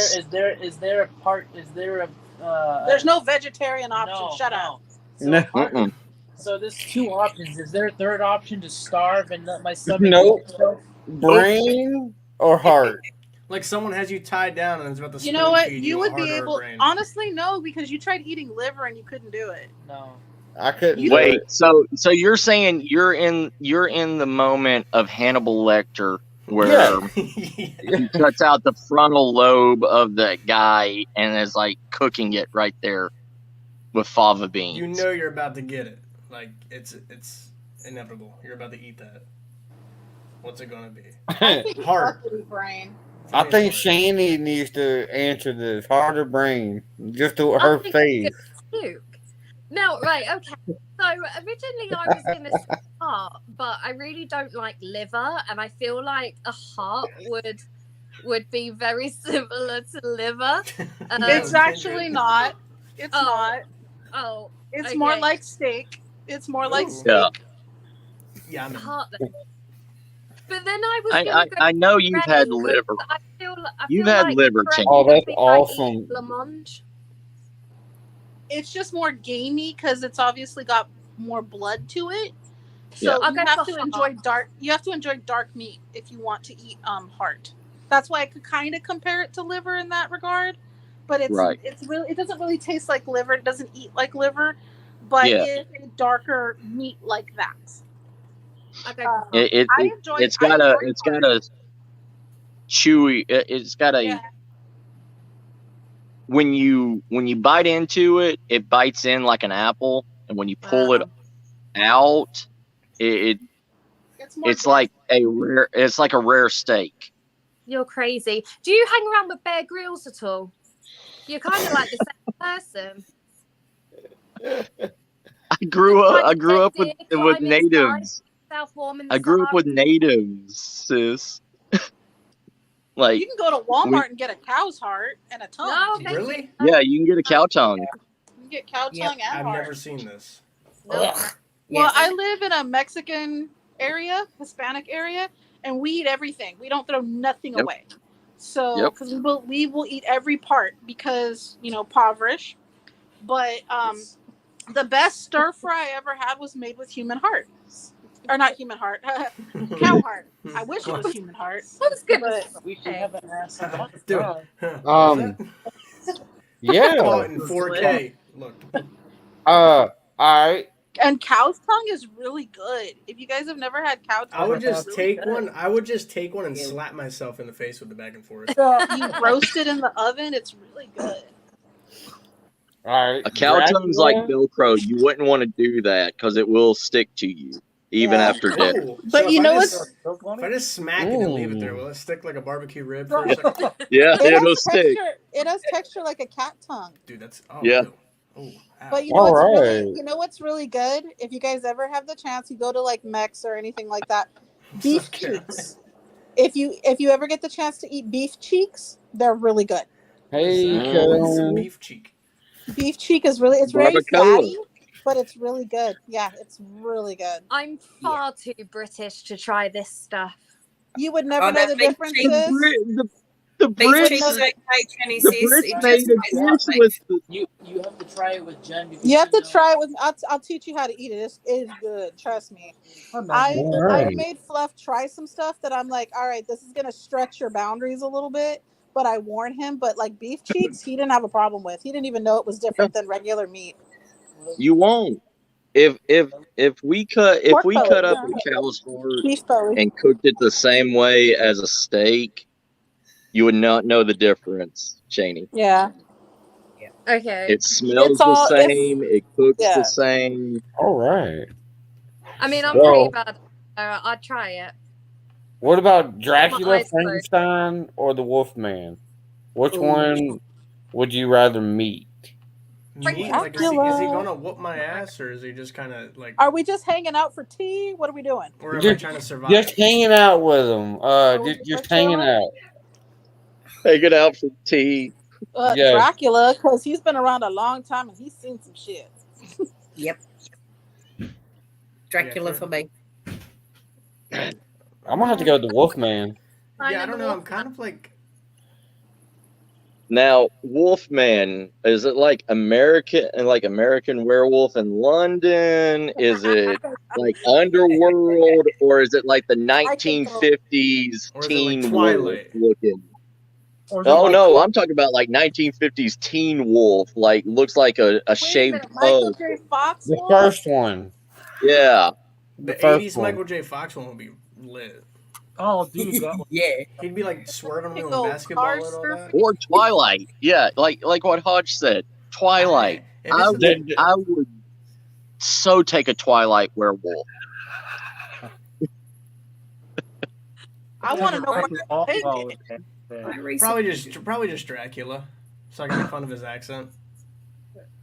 a There's no vegetarian option. No, Shut no. up. So, Mm-mm. so there's two options. Is there a third option to starve and let my stomach Nope. eat itself? Brain or heart? Like someone has you tied down and is about to You know what? spoon feed You a would be heart or a able. brain. Honestly, no, because you tried eating liver and you couldn't do it. No. I couldn't. do Wait, it. so you're saying you're in the moment of Hannibal Lecter where he cuts out the frontal lobe of that guy and is like cooking it right there with fava beans. You know you're about to get it. Like it's inevitable. You're about to eat that. What's it gonna be? I think Heart. brain. I think Shani needs to answer this. Heart or brain? Just to her I think face. Puke. No, right, okay. So originally I was going to say heart, but I really don't like liver, and I feel like a heart would be very similar to liver. It's actually not. It's Oh. not. Oh, It's okay. more like steak. It's more like Ooh. steak. Yeah. Heart then. But then I was gonna go I know you've had brain, liver. but I feel You've like had liver, brain Chan. Oh, that's would be like awesome. eating blancmange. It's just more gamey because it's obviously got more blood to it. Yeah. So I'll you go have for to heart. enjoy dark. You have to enjoy dark meat if you want to eat heart. That's why I could kind of compare it to liver in that regard. But it's Right. it's really, it doesn't really taste like liver. It doesn't eat like liver, but Yeah. it's a darker meat like that. Okay. It's got a chewy. It's got a when you bite into it, it bites in like an apple, and when you pull it out, it's like a rare steak. You're crazy. Do you hang around with Bear Grylls at all? You're kind of like the same person. I grew up with natives. I grew up with natives, sis. Like you can go to Walmart and get a cow's heart and a tongue. No, thank Really? yeah, you can get a cow tongue. You can get cow tongue and I've heart. never seen this. No. Well, I live in a Mexican area, Hispanic area, and we eat everything. We don't throw nothing away. So, because we will eat every part because, impoverished. But the best stir fry I ever had was made with human heart. Or not human heart, cow heart. I wish it was human heart. That's good. But We should have an ass. Dude. Yeah. Caught in 4K. Look. All right. And cow's tongue is really good. If you guys have never had cow tongue, I would just it's take really one. good. I would just take one and slap myself in the face with the back and forth. You roast it in the oven. It's really good. All right. A cow tongue's like Velcro. You wouldn't want to do that because it will stick to you even after death. But you know what's If I just smack it and leave it there, will it stick like a barbecue rib for a second? Yeah, it'll has stick. It has texture like a cat tongue. Dude, that's yeah. But you know what's really good? If you guys ever have the chance, you go to like Mex or anything like that. Beef cheeks. If you ever get the chance to eat beef cheeks, they're really good. Hey, beef cheek. Beef cheek is really very fatty, but it's really good. Yeah, it's really good. I'm far too British to try this stuff. You would never know the differences. The Brits made a dish with you have to try it with Jen. You have to try it with. I'll teach you how to eat it. It is good. Trust me. I made Fluff try some stuff that I'm like, all right, this is gonna stretch your boundaries a little bit. But I warned him. But like beef cheeks, he didn't have a problem with. He didn't even know it was different than regular meat. You won't. If we cut up a cow's heart and cooked it the same way as a steak, you would not know the difference, Shani. Yeah. Okay. It smells the same. It cooks the same. All right. I mean, I'm pretty bad. I'd try it. What about Dracula, Frankenstein, or the Wolfman? Which one would you rather meet? Me? Like, is he gonna whoop my ass, or is he just kind of like? Are we just hanging out for tea? What are we doing? Or am I trying to survive? Just hanging out with him. Just hanging out. Hanging out for tea. Dracula, because he's been around a long time and he's seen some shit. Yep. Dracula for me. I'm gonna have to go with the Wolfman. Yeah, I don't know. I'm kind of like. Now, Wolfman, is it like American Werewolf in London? Is it like Underworld, or is it like the I could go. 1950s Or is it like Teen Wolf Twilight? looking? Or is it Oh like no, I'm talking about like 1950s Teen Wolf, like looks like a Wait a shaved minute, Michael pug. J. Fox The Wolf? first one. Yeah. The first 80s one. Michael J. Fox one would be lit. oh, dude, that was, Yeah. He'd be like swerving Could on go basketball car and all that. Or Twilight. Yeah, like what Hodge said. Twilight. If it's I would so take a Twilight werewolf. I want to know where oh, they oh, take it. okay. probably just Dracula, so I can make fun of his accent.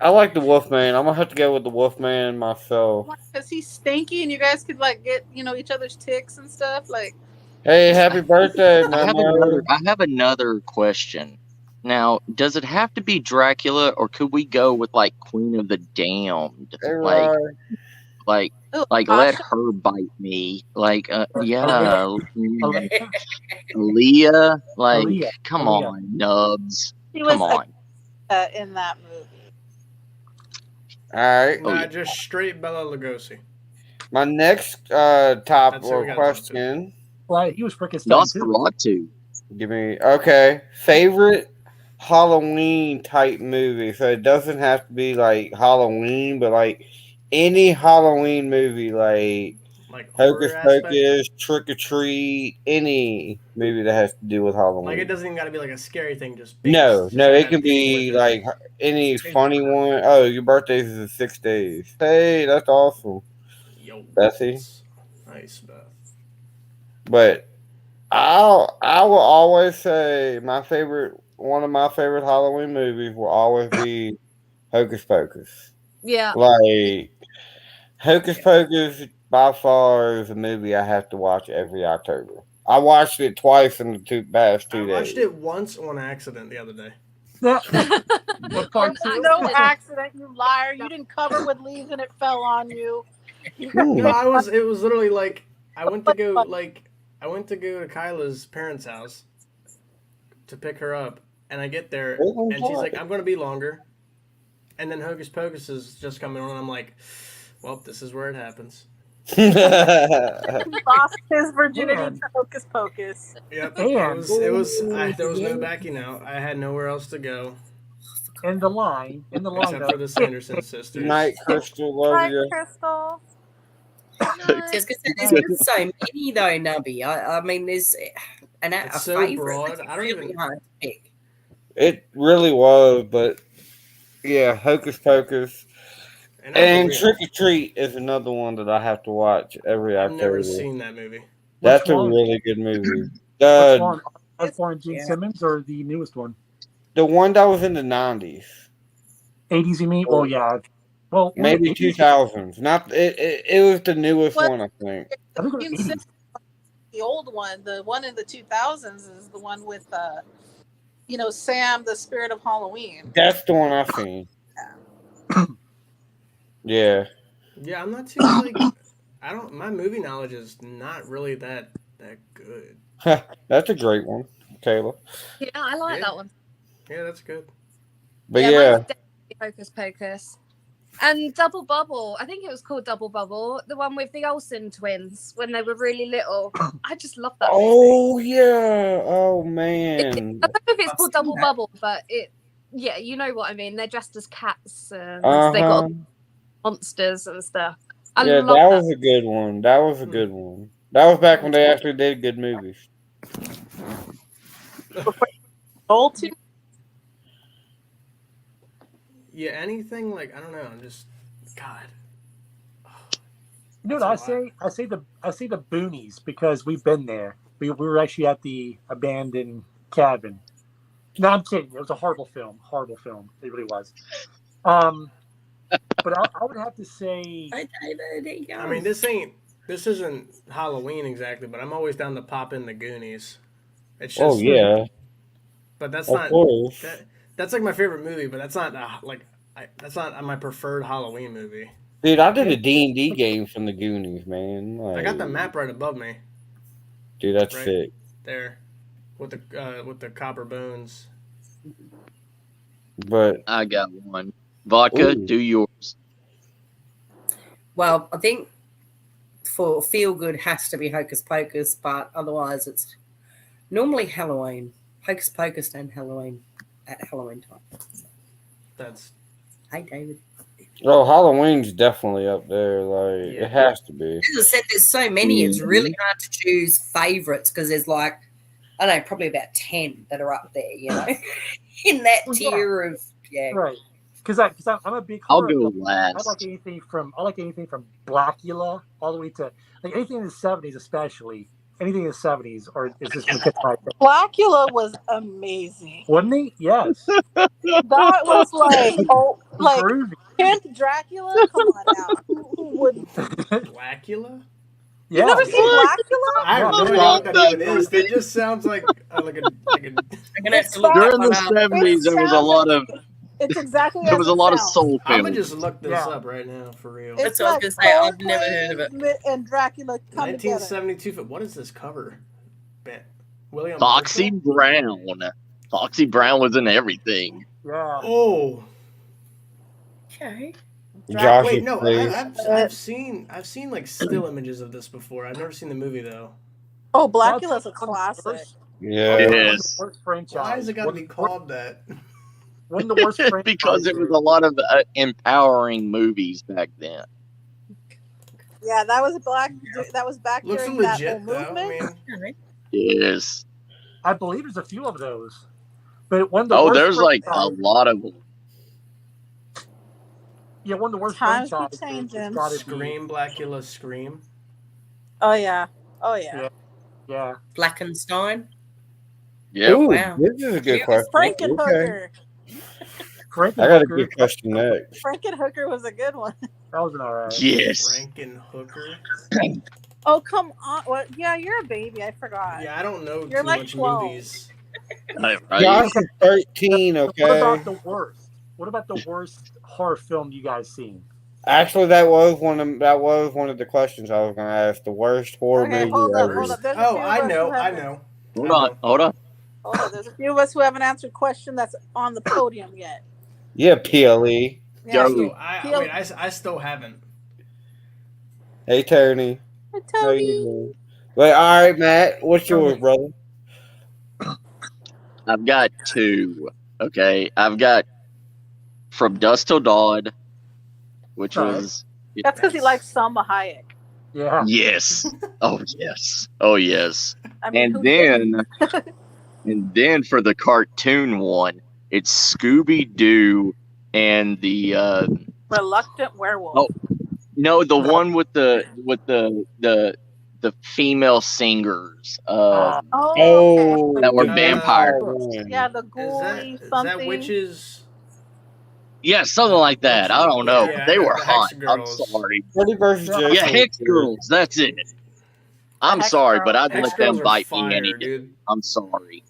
I like the Wolfman. I'm gonna have to go with the Wolfman myself. Because he's stinky and you guys could like get, each other's ticks and stuff. Like, Hey, happy birthday, I have another question. Now, does it have to be Dracula, or could we go with like Queen of the Damned? Hey, Like Rod. let Tasha? her bite me. Like yeah, Aaliyah? Leah. Like Aaliyah. come Aaliyah. on, Nubs. She was Come on. in that movie. All right. Nah, yeah. just straight Bela Lugosi. My next top That's what we or gotta question. Right, he was freaking stunning too. Nosferatu. Give me favorite Halloween type movie. So it doesn't have to be like Halloween, but like any Halloween movie, like Like Hocus horror aspect. Pocus, Trick or Treat, any movie that has to do with Halloween. Like it doesn't even got to be like a scary thing. Just No, just it have can to deal be with it. like any funny one. Oh, your birthday is in 6 days. Hey, that's awesome, Yo, Bessie. nice, Beth. But I will always say one of my favorite Halloween movies will always be Hocus Pocus. Yeah. Like Hocus Pocus by far is a movie I have to watch every October. I watched it twice in the past 2 I days. watched it once on accident the other day. What part two? No accident, you liar. You didn't cover with leaves and it fell on you. No, it was literally like I went to go to Kyla's parents' house to pick her up, and I get there and she's like, I'm gonna be longer. And then Hocus Pocus is just coming on, and I'm like, well, this is where it happens. He lost his virginity Man. to Hocus Pocus. Yep. Damn. There was no backing out. I had nowhere else to go. In the line. Except for the Sanderson sisters. Good night, Crystal. Love Hi, you. Crystal. There's so many though, Nubby. I mean, there's a It's so favorite. broad. It's I don't really even. hard to pick. It really was, but yeah, Hocus Pocus. And Trick or Treat is another one that I have to watch every I've October. never seen that movie. That's a really good movie. Which one? Osborne Gene Simmons or the newest one? The one that was in the 90s. 80s, you mean? Well, yeah. Well, maybe 2000s. Not it was the newest one, I think. I think it was 80s. The old one, the one in the 2000s, is the one with, Sam, the Spirit of Halloween. That's the one I've seen. Yeah. Yeah, I'm not too like. My movie knowledge is not really that good. That's a great one, Kayla. Yeah, I like that one. Yeah, that's good. But mine's yeah. definitely Hocus Pocus. And Double Bubble, I think it was called Double Bubble, the one with the Olsen twins when they were really little. I just love that movie. Oh yeah. Oh man. I don't know if it's called Double Bubble, but you know what I mean. They're dressed as cats and they got monsters and stuff. I love that was a good one. That was a good one. That was back when they actually did good movies. Yeah, anything like I don't know. I'm just God. You know what I say? I say the boonies because we've been there. We were actually at the abandoned cabin. No, I'm kidding. It was a horrible film. Horrible film. It really was. But I would have to say. I mean, this isn't Halloween exactly, but I'm always down to pop in the Goonies. It's just, but that's not. That's like my favorite movie, but that's not that's not my preferred Halloween movie. Dude, I did a D&D game from the Goonies, man. I got the map right above me. Dude, that's sick. There, with the copper bones. But I got one. Vodka, Ooh. do yours. Well, I think for feel good has to be Hocus Pocus, but otherwise it's normally Halloween. Hocus Pocus and Halloween at Halloween time. That's Hey, David. oh, Halloween's definitely up there. Like Yeah. it has to be. As I said, there's so many. It's really hard to choose favorites because there's like, I don't know, probably about 10 that are up there, you know, in that Well, tier of, yeah. Right. Because I'm a big I'll horror go film. last. I like anything from Blackula all the way to like anything in the 70s, especially anything in the 70s, or is this going to catch my attention? Blackula was amazing. Wasn't he? Yes. That was like Groovy. Pimp Dracula. Come on now, who wouldn't? Blackula. You never seen Blackula? I have no idea what that even is. That just sounds like a. I'm gonna have to look During that the one up. 70s, there was a lot of It's exactly there as was it a lot of sounds. soul I'm gonna films. just look this up right now for real. It's That's what I like was gonna say. I've never heard of it. Coldplay and Dracula come together. 1972. What is this cover? William Foxy Mitchell? Brown. Foxy Brown was in everything. Yeah. Oh. Okay. Josh Wait, is no, pleased. I've seen like still images of this before. I've never seen the movie though. Oh, Blackula's a classic. Yeah. Yes. Worst franchise. Why has it got to be called that? One of the worst franchises. Because it was a lot of empowering movies back then. Yeah, that was back Looks during that legit whole though. I movement. mean, Yes. I believe there's a few of those. But one of the Oh, worst there's like a franchises- lot of them. Yeah, one of the worst Times keep franchises. changing. It's gotta be- Scream, Blackula, Scream. Oh yeah. Oh yeah. Yeah. Blackenstein. Yeah. Ooh, Wow. this is a good question. Okay. Frankenhooker. I got a good question next. Frankenhooker was a good one. That was an alright. Yes. Frankenhooker. Oh come on! Well, yeah, you're a baby. I forgot. Yeah, I don't know You're too like much 12. movies. Right. Josh is 13. What Okay. about the worst? What about the worst horror film you guys seen? Actually, that was one of the questions I was going to ask. The worst horror Okay, movie hold up, ever. hold up. There's a Oh, few of I us who know. haven't- Hold on. Hold up. There's a few of us who haven't answered question that's on the podium yet. Yeah, PLE. Yeah. Joey. I still haven't. Hey, Tony. Hey, How you Tony. doing? Wait, all right, Matt. What's yours, brother? I've got two. Okay. I've got From Dusk Till Dawn, which Right. was That's because he likes Salma Hayek. Yeah. yes. Oh yes. Oh yes. I mean, And who then didn't? and then for the cartoon one, it's Scooby Doo and the Reluctant Werewolf. Oh. no, the one with the female singers Oh, Oh, that were Uh, vampires. yeah, the Is ghoulie that something. witches? Yeah, something like that. I don't know. Yeah, They the were Hex hot. I'm Girls. sorry. Freddy versus Jason. Yeah, Hex Girls. That's it. I'm Hex sorry, but Girls. I'd Hex let them Girls are bite fire, me any day. dude. I'm sorry.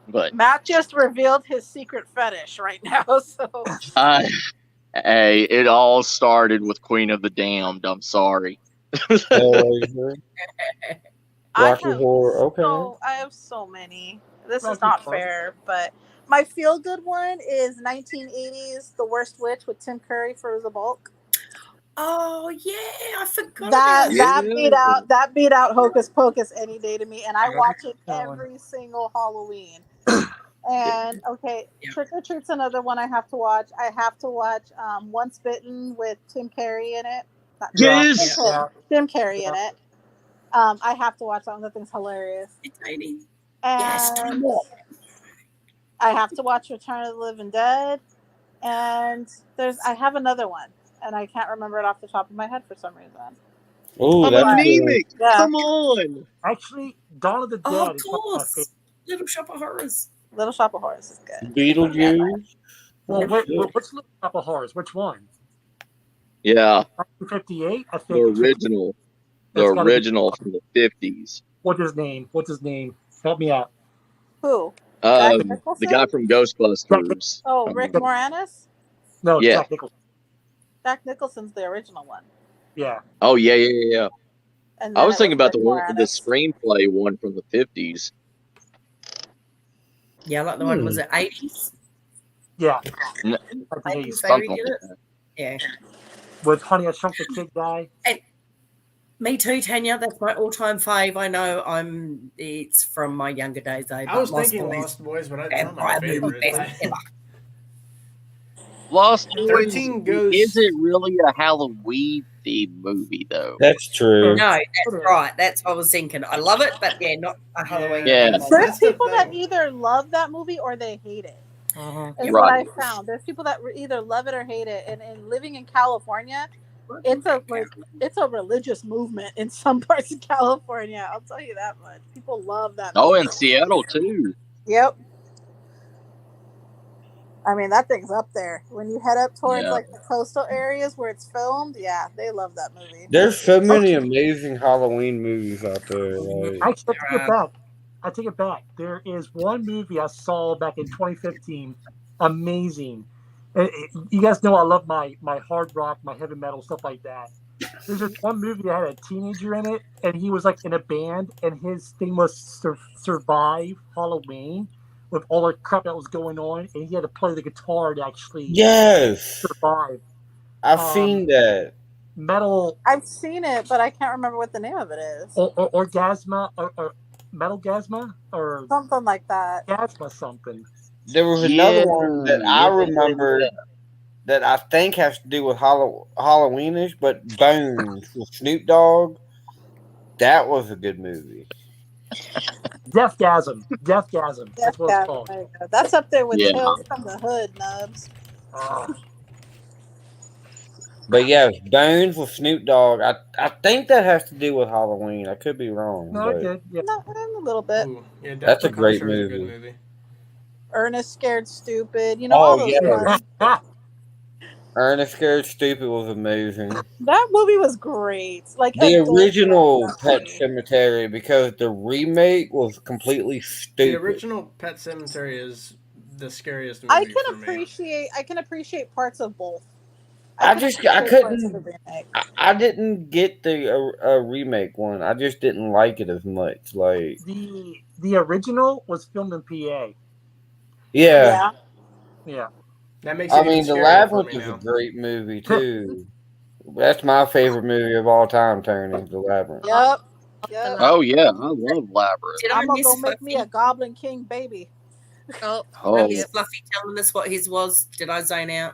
But Matt just revealed his secret fetish right now. So hey, it all started with Queen of the Damned. I'm sorry. Hellraiser. Rocky Horror. Okay. I have so many. This Rocky is not Horror. fair, but my feel good one is 1980s The Worst Witch with Tim Curry for the bulk. Oh yeah, I forgot That about Yeah. that beat out Hocus Pocus any day to me, and I Yeah, watch it that one. every single Halloween. And okay, Yeah. Trick or Treat's another one I have to watch. I have to watch Once Bitten with Tim Carrey in it. Not- Yes. Yeah. Tim Carrey in it. I have to watch that one. That thing's hilarious. Exciting. Yes, turn And them up. I have to watch Return of the Living Dead. And I have another one, and I can't remember it off the top of my head for some reason. Oh, I'm that's good. anemic. Yeah. Come on. Actually, Dawn of the Dead Oh, of is one of my course. favorites. Little Shop of Horrors. Little Shop of Horrors is good. Beetlejuice. Well, That's wait, good. what's Little Shop of Horrors? Which one? Yeah, 1958, I the think. original. The That's gotta be- original from the 50s. What's his name? What's his name? Help me out. Who? Jack The Nicholson? guy from Ghostbusters. Oh, Rick Moranis? No, Yeah. Jack Nicholson. Jack Nicholson's the original one. Yeah. Oh yeah. And I then was it thinking about Rick the one, the Moranis. screenplay one from the 50s. Yeah, like the one, was it 80s? Yeah. N- I think Ladies, he's they Something redid like it. that. Yeah. with Honey, I Shrunk the Kid guy. And me too, Tanya. That's my all-time fave. I know it's from my younger days, though. I was thinking Boys Lost Boys, but it's and not my favorite. best ever. Lost Boys 13 goes. isn't really a Halloween themed movie, though. That's true. No, that's right. That's what I was thinking. I love it, but yeah, not a Halloween. Yeah. That's There's the people that thing. either love that movie or they hate it. Is what I Right. found. There's people that either love it or hate it. And living in California, it's a religious movement in some parts of California. I'll tell you that much. People love that movie. Oh, in Seattle too. Yep. I mean, that thing's up there. When you head up towards Yeah. like the coastal areas where it's filmed, yeah, they love that movie. There's so many amazing Halloween movies out there. Like, Actually, I take it back. I take it back. There is one movie I saw back in 2015. Amazing. You guys know I love my hard rock, my heavy metal, stuff like that. There's just one movie that had a teenager in it, and he was like in a band, and his thing was survive Halloween with all the crap that was going on, and he had to play the guitar to actually yes, survive. I've seen that. Metal. I've seen it, but I can't remember what the name of it is. Orgasma or Metal Gasma or something like that. Gasma something. There was another one that I remember that I think has to do with Halloweenish, but Bones with Snoop Dogg. That was a good movie. Deathgasm. That's what it's called. That's up there with Tales from the Hood, Nubs. But yeah, Bones with Snoop Dogg. I think that has to do with Halloween. I could be wrong. No, it did. Yeah. No, a little bit. Ooh, yeah, That's a great Punisher is movie. good movie. Ernest Scared Stupid. You know, all those ones. Ernest Scared Stupid was amazing. That movie was great. Like the original Pet Sematary, because the remake was completely stupid. The original Pet Sematary is the scariest movie. I can appreciate parts of both. I didn't get the remake one. I just didn't like it as much. Like the original was filmed in PA. Yeah. That makes I mean, The Labyrinth is a great movie too. That's my favorite movie of all time, Tony. The Labyrinth. Yep. Oh yeah, I love Labyrinth. I'm gonna go make me a Goblin King baby. Is Fluffy telling us what his was? Did I zone out?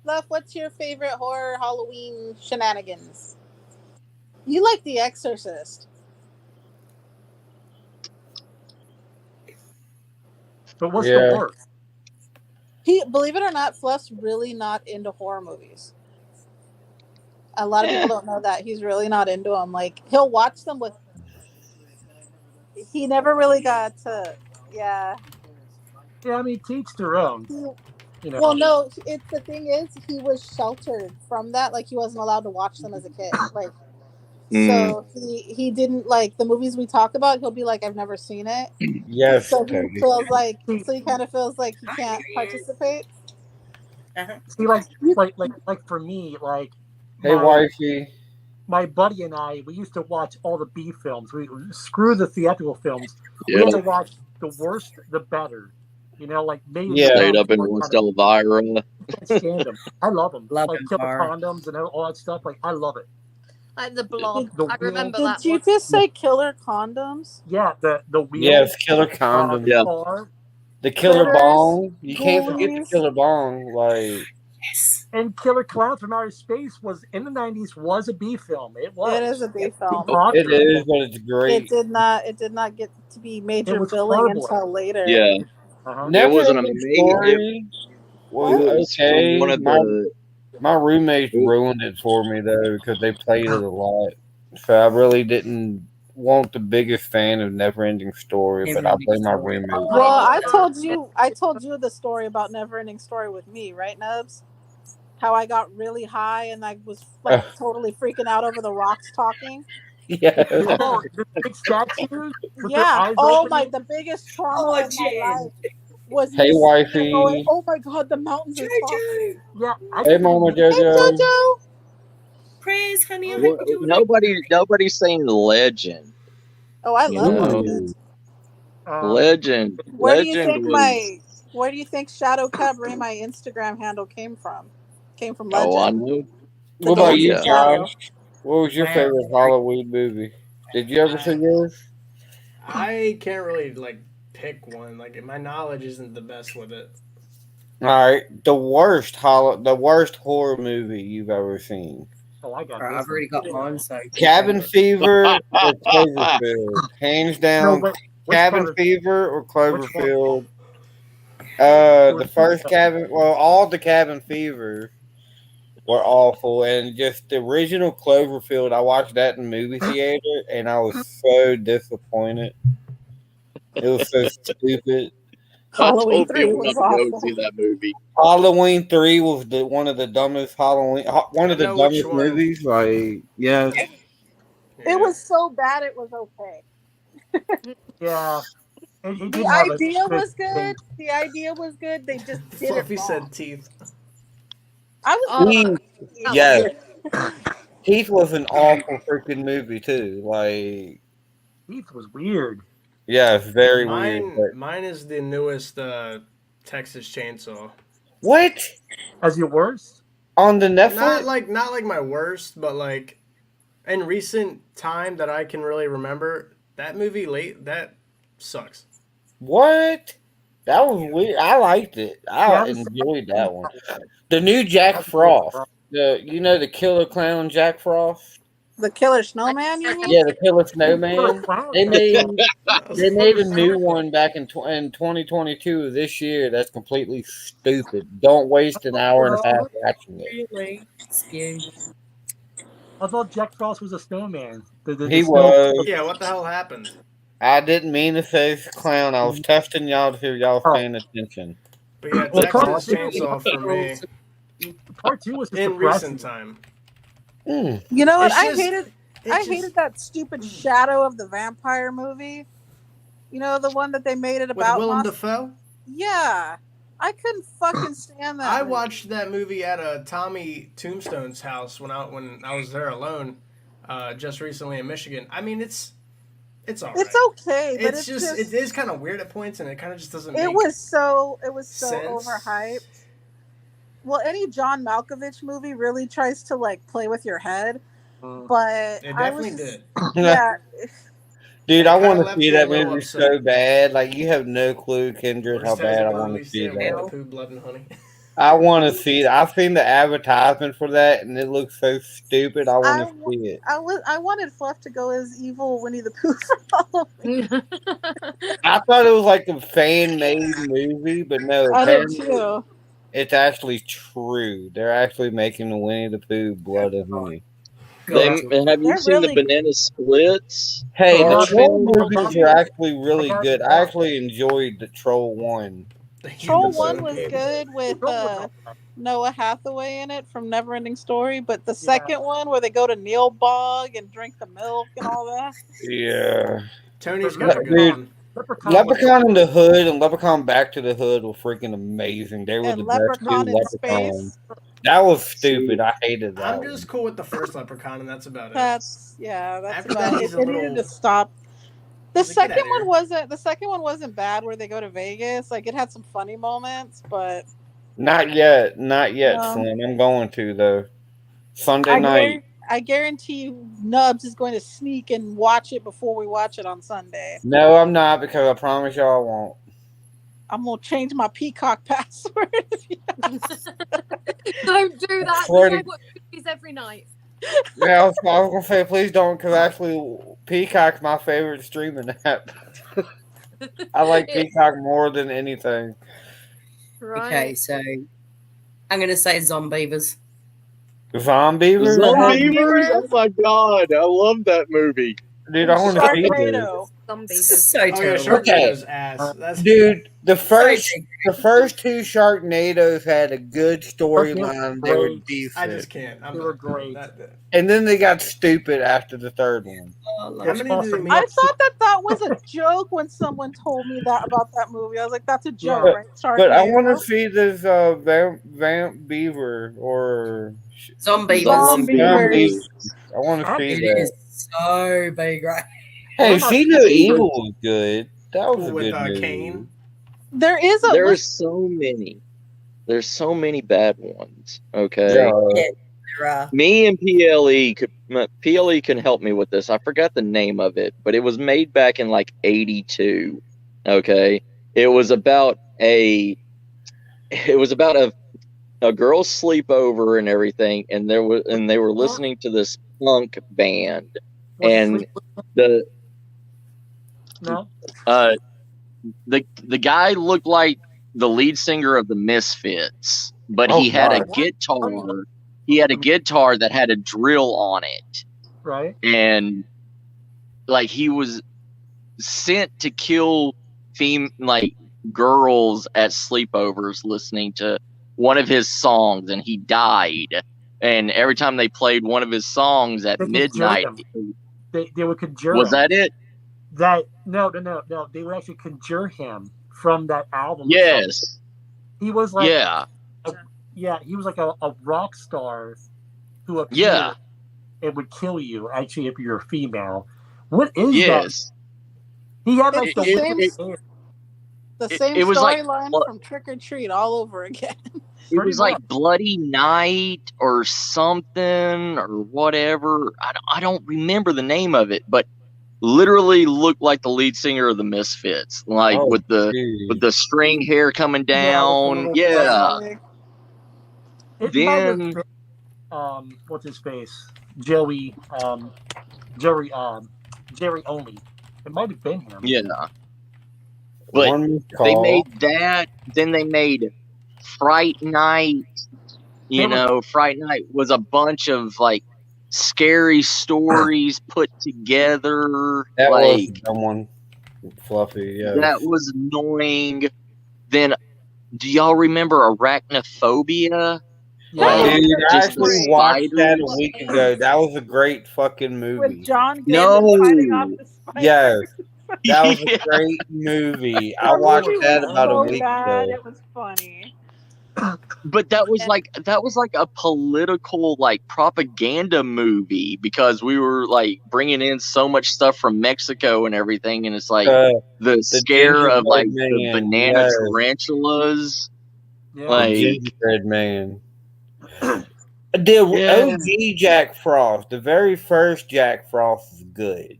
Fluff, what's your favorite horror Halloween shenanigans? You like The Exorcist. But what's the worst? Believe it or not, Fluff's really not into horror movies. A lot of people don't know that. He's really not into them. Like, he'll watch them with... He never really got to... Yeah, I mean, teach their own. You know. Well, no, the thing is, he was sheltered from that. Like, he wasn't allowed to watch them as a kid. Like, so he didn't like the movies we talk about. He'll be like, I've never seen it. Yes. So he feels like, he kind of feels like he can't participate. See, like for me, like, hey, wifey, my buddy and I, we used to watch all the B films. We screw the theatrical films. We had to watch the worst, the better. You know, like Made Up in West Elvira. I love them. Love like Killer Condoms and all that stuff. Like, I love it. Like the Blob. I remember that. Did you just say Killer Condoms? Yeah, the wheel. Yes, Killer Condoms. The Killer Bong. You can't forget the Killer Bong. Like, and Killer Clowns from Outer Space was in the 90s. Was a B film. It was. It is a B film. It is, but it's great. It did not get to be major billing until later. Yeah. It was an amazing. Okay. One of my roommates ruined it for me though because they played it a lot. So I really didn't want the biggest fan of Neverending Story, but I blame my roommate. Well, I told you the story about Neverending Story with me, right, Nubs? How I got really high and I was like totally freaking out over the rocks talking. Yeah. Oh, the big statues. Yeah. Oh my! The biggest trauma of my life was. Hey, wifey. Going, oh my God! The mountains are talking. Yeah. Hey, Mama Jojo. Hey, Jojo. Praise, honey. Nobody's saying Legend. Oh, I love Legend. Legend. Where Legend do you think Where do you think Shadow covering my Instagram handle came from? Came from Oh, I Legend. know. What about you, Yeah. Josh? What was your Wow. favorite Halloween movie? Did you ever see yours? I can't really like pick one. Like my knowledge isn't the best with it. All right, the worst horror movie you've ever seen. Oh, I got Right, this I've already one. got mine, so Cabin Fever or Cloverfield? Hands No, down, but which Cabin part? Fever or Which one? Cloverfield. Or The first Cabin, well, all the Cabin Fever were awful, and just the original Cloverfield. I watched that in the movie theater, and I was so disappointed. It was so stupid. I Halloween told 3 people not was to go awful. see that movie. Halloween 3 was one of the dumbest Which one. movies. Like, yeah, It was so bad it was okay. Yeah. It The didn't have a idea good was thing. good. The idea was good. They just did Fluffy it wrong. said teeth. I was Oh, Heath, yeah. yes, Heath was an awful freaking movie too. Like, Heath was weird. yeah, it's very weird. But Mine is the newest Texas Chainsaw. what As your worst? on the Netflix? Not like my worst, but like in recent time that I can really remember, that movie that sucks. What? That was weird. I liked it. I enjoyed that one. The new Jack Frost. The killer clown Jack Frost. The Killer Snowman, you mean? Yeah, the killer snowman. They made a new one back in 2022 this year. That's completely stupid. Don't waste an hour and a half watching it. really skew. I thought Jack Frost was a snowman. He was. Yeah, what the hell happened? I didn't mean to say clown. I was testing y'all to see if y'all was paying attention. But yeah, Well, Texas Chainsaw for me Part 2 was just in depressing. recent time. Mm. You know what? It's just- I hated that stupid Shadow of the Vampire movie. You know, the one that they made it With about. Willem Dafoe? Yeah. I couldn't fucking stand that. I movie. watched that movie at Tommy Tombstone's house when I was there alone, just recently in Michigan. I mean, it's alright. It's okay, but It's just it is kind of weird at points, and it kind of just doesn't. It make was so sense. overhyped. Well, any John Malkovich movie really tries to like play with your head, but It I was definitely did. yeah. Dude, I Kinda want to left see me a that little movie upset. so bad. Like, you have no clue, Kendrick, how bad I want to see that. Pooh, Blood and Honey. I want to see it. I've seen the advertisement for that, and it looks so stupid. I want to see it. I wanted Fluff to go as evil Winnie the Pooh for Halloween. I thought it was like a fan-made movie, but no, I did apparently too. it's actually true. They're actually making the Winnie the Pooh Blood and Honey. Have you They're seen really- the Banana Splits? Hey, the Oh, Troll man. movies are actually really good. I actually enjoyed the Troll one. Troll 1 was good with Noah Hathaway in it from Neverending Story, but the second one where they go to Neil Bog and drink the milk and all that. Yeah. Tony's got a good Dude, one. Leprechaun in the Hood and Leprechaun Back to the Hood were freaking amazing. They were And the best Leprechaun two in Leprechauns. Space. That was stupid. I hated that. I'm one. just cool with the first Leprechaun, and that's about it. That's After about that, it. he's a It little- needed to stop. The He's like, "Get second outta one wasn't bad where they go to Vegas. Like it had some funny moments, but Not yet. Not yet, No. Slim. I'm going to, though. Sunday night. I guarantee you Nubs is going to sneak and watch it before we watch it on Sunday. No, I'm not, because I promise y'all I won't. I'm gonna change my Peacock password. Don't do that. Swear I to- watch movies every night. Yeah, I was going to say, please don't, because actually, Peacock's my favorite streaming app. I like Peacock more than anything. Right. Okay, so I'm gonna say Zombievers. Zombievers? Zombievers? Oh my god, I love that movie. Dude, I want to see this. Sharknado. Zombievers. So Oh yeah, terrible. Sharknado's ass. That's Dude, the first two Sharknadoes had a good storyline. They were I decent. just can't. They were great. And then they got stupid after the third one. How many did they make? I thought that was a joke when someone told me that about that movie. I was like, "That's a joke, But- right?" But I Sharknado. want to see this Vamp Beaver or Zombievers. Zombievers. I want to see It that. is so big, right? Hey, What about See No Beaver? Evil was good. That was a With good movie. Kane. There is a There's so many. There's so many bad ones. Okay. Yeah. Me and PLE can help me with this. I forgot the name of it, but it was made back in like 82. Okay. It was about a girl's sleepover and everything, and they were listening to this punk band. And the guy looked like the lead singer of the Misfits, but he had a guitar. He had a guitar that had a drill on it. Right. And like he was sent to kill girls at sleepovers listening to one of his songs, and he died. And every time they played one of his songs at midnight, they would conjure was him. that it? No. They would actually conjure him from that album. Yes. He was like he was like a rock star who appeared and would kill you, actually, if you're a female. What is that? He had like the same storyline from Trick or Treat all over again. It was like Bloody Night or something or whatever. I don't remember the name of it, but literally looked like the lead singer of the Misfits, like with the string hair coming down. Then what's his face? Jerry Only. It might have been him. Yeah. But they made that. Then they made Fright Night. Fright Night was a bunch of like scary stories put together. That was someone fluffy. Yeah. That was annoying. Then, do y'all remember Arachnophobia? Yeah. Dude, I actually watched that a week ago. That was a great fucking movie. With John Davis fighting off the spiders. Yes. That was a great movie. I watched that about a week ago. It was funny. But that was like a political propaganda movie, because we were like bringing in so much stuff from Mexico and everything, and it's like the scare of like the banana tarantulas. Yeah. Like Gingerbread Man. The OG Jack Frost, the very first Jack Frost is good.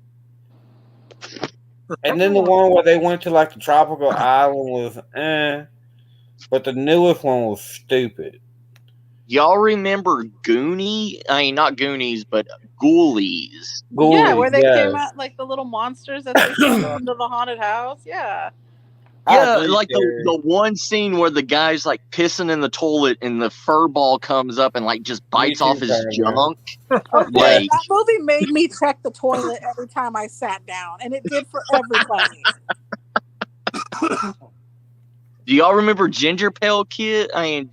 And then the one where they went to like the tropical island was but the newest one was stupid. Y'all remember Goonie? I mean, not Goonies, but Ghoulies. Yeah, where they came out like the little monsters that they sent into the haunted house. Yeah. Yeah, like the one scene where the guy's like pissing in the toilet and the fur ball comes up and like just bites off his junk. Okay, that movie made me check the toilet every time I sat down, and it did for everybody. Do y'all remember Ginger Pail Kid? Garbage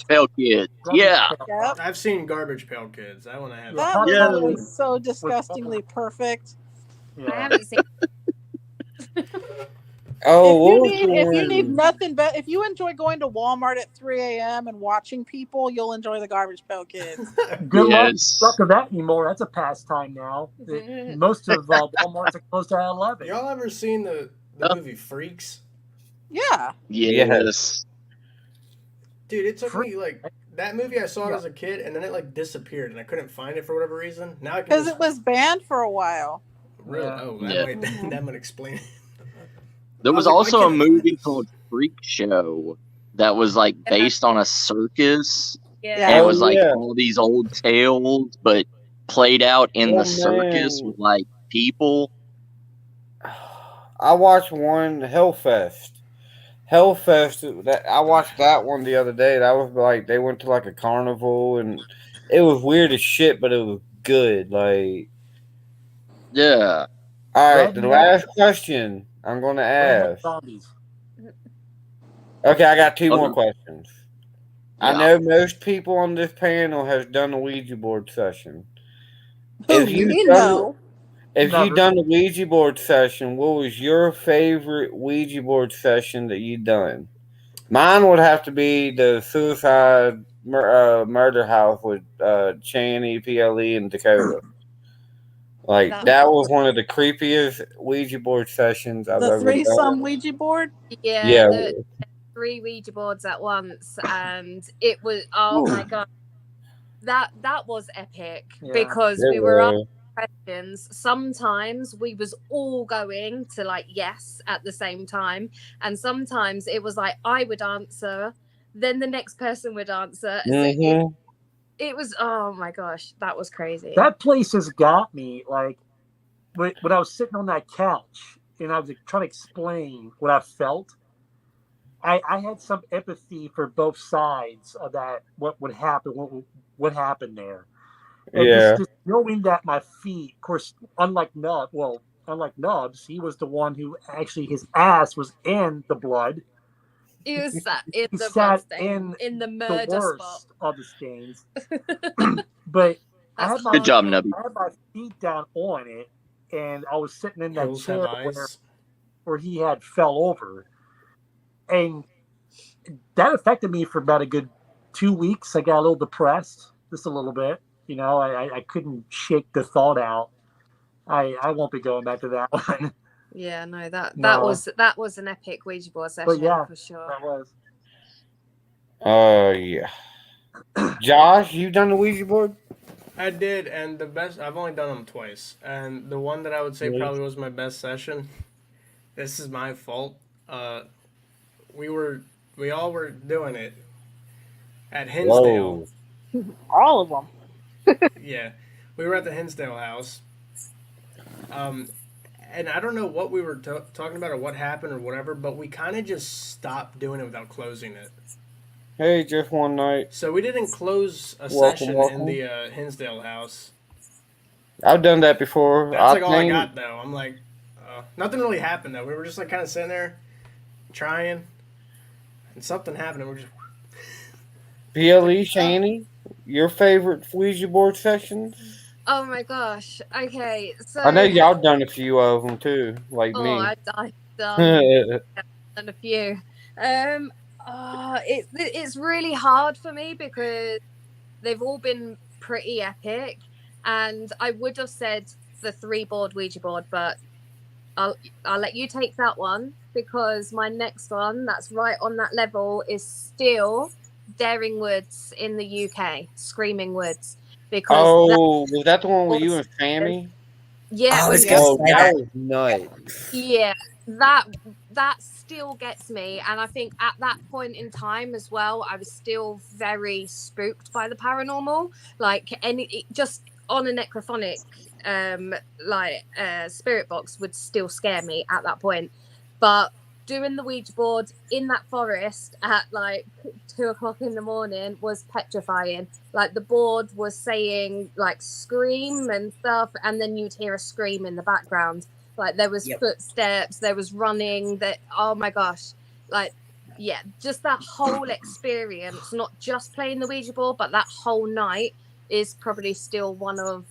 Pail Kid. Yeah. Yep. I've seen Garbage Pail Kids. I want to have that. That was so disgustingly perfect. Yeah. I haven't seen. If you need nothing but if you enjoy going to Walmart at 3 a.m. and watching people, you'll enjoy the Garbage Pail Kids. Good luck to that anymore. That's a pastime now. Most of Walmarts are closed at 11. Y'all ever seen the movie Freaks? Yeah. Yes. Dude, it took me that movie. I saw it as a kid, and then it disappeared, and I couldn't find it for whatever reason. Now because it was banned for a while. Really? Oh, that might explain it. There was also a movie called Freak Show that was based on a circus. Yeah. And it was all these old tales, but played out in the circus with people. I watched one Hellfest. I watched that one the other day. That was they went to a carnival, and it was weird as shit, but it was good. Yeah. All right, the last question I'm going to ask. Okay, I got two more questions. Yeah. I know most people on this panel has done a Ouija board session. If you've done the Ouija board session, what was your favorite Ouija board session that you've done? Mine would have to be the suicide murder house with Channy, PLE, and Dakota. Like That- that was one of the creepiest Ouija board sessions I've The ever done. threesome Ouija board. Yeah, the 3 Ouija boards at once, and it was my god, that was epic because we were asking questions. Sometimes we was all going to like yes at the same time, and sometimes it was like I would answer, then the next person would answer. So it was, oh my gosh, that was crazy. That place has got me. Like when I was sitting on that couch and I was trying to explain what I felt, I had some empathy for both sides of that. What would happen? What happened there? And just knowing that my feet, of course, unlike Nubs, he was the one who actually his ass was in the blood. He was sat in He the sat blood in the murder the worst spot of the stains. But I had Good job, Nubby. I had my feet down on it, and I was sitting in that Hills chair have eyes. where he had fell over, and that affected me for about a good 2 weeks. I got a little depressed, just a little bit. You know, I couldn't shake the thought out. I won't be going back to that one. Yeah, no, that was an epic Ouija board session for sure. That was. Yeah. Josh, you done the Ouija board? I did, and the best. I've only done them twice, and the one that I would say probably was my best session. This is my fault. We all were doing it at Hinsdale. Whoa. All of them. Yeah, we were at the Hinsdale house. And I don't know what we were talking about or what happened or whatever, but we kind of just stopped doing it without closing it. Hey, just one night. So we didn't close a session in the Hinsdale house. I've done that before. That's like all I got though. I'm like, nothing really happened though. We were just like kind of sitting there, trying, and something happened. And we're just. PLE, Shani, your favorite Ouija board sessions? Oh my gosh. Okay, so I know y'all done a few of them too, like me. I've done a few. It's really hard for me because they've all been pretty epic, and I would have said the 3 board Ouija board, but I'll let you take that one because my next one that's right on that level is still Daring Woods in the UK, Screaming Woods. Because was that the one with you and Sammy? Yeah, that was nuts. Yeah, that still gets me, and I think at that point in time as well, I was still very spooked by the paranormal. Like just on a necrophonic, spirit box would still scare me at that point, but doing the Ouija board in that forest at like 2:00 in the morning was petrifying. Like the board was saying like scream and stuff, and then you'd hear a scream in the background. Like there was footsteps, there was running. That oh my gosh, like yeah, just that whole experience, not just playing the Ouija board, but that whole night is probably still one of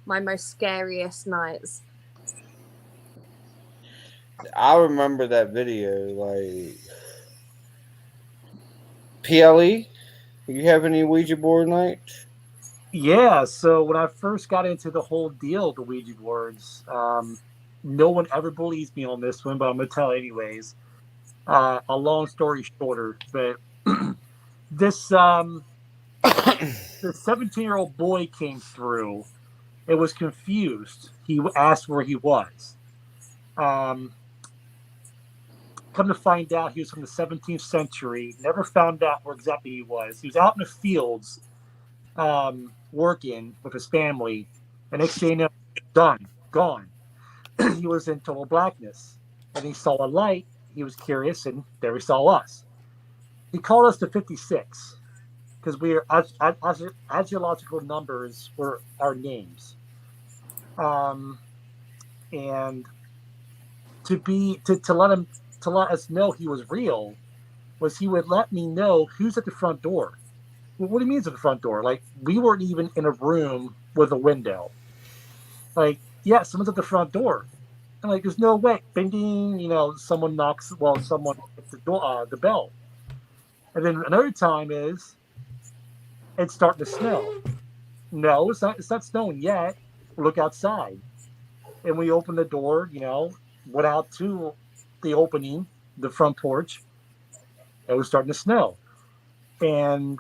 my most scariest nights. I remember that video. Like PLE, you have any Ouija board nights? Yeah, so when I first got into the whole deal of the Ouija boards, no one ever believes me on this one, but I'm going to tell anyways. A long story shorter, but this the 17-year-old boy came through. It was confused. He asked where he was. Come to find out, he was from the 17th century. Never found out where exactly he was. He was out in the fields working with his family. And next thing you know, done, gone. He was in total blackness. And he saw a light. He was curious, and there he saw us. He called us the 56 because we are astrological numbers were our names. And to let us know he was real was he would let me know who's at the front door. Well, what do you mean at the front door? Like, we weren't even in a room with a window. Like, yeah, someone's at the front door. And like, there's no way. Bing, ding, someone knocks, someone hits the bell. And then another time is, it's starting to snow. No, it's not snowing yet. look outside. And we opened the door, went out to the opening, the front porch. It was starting to snow. And,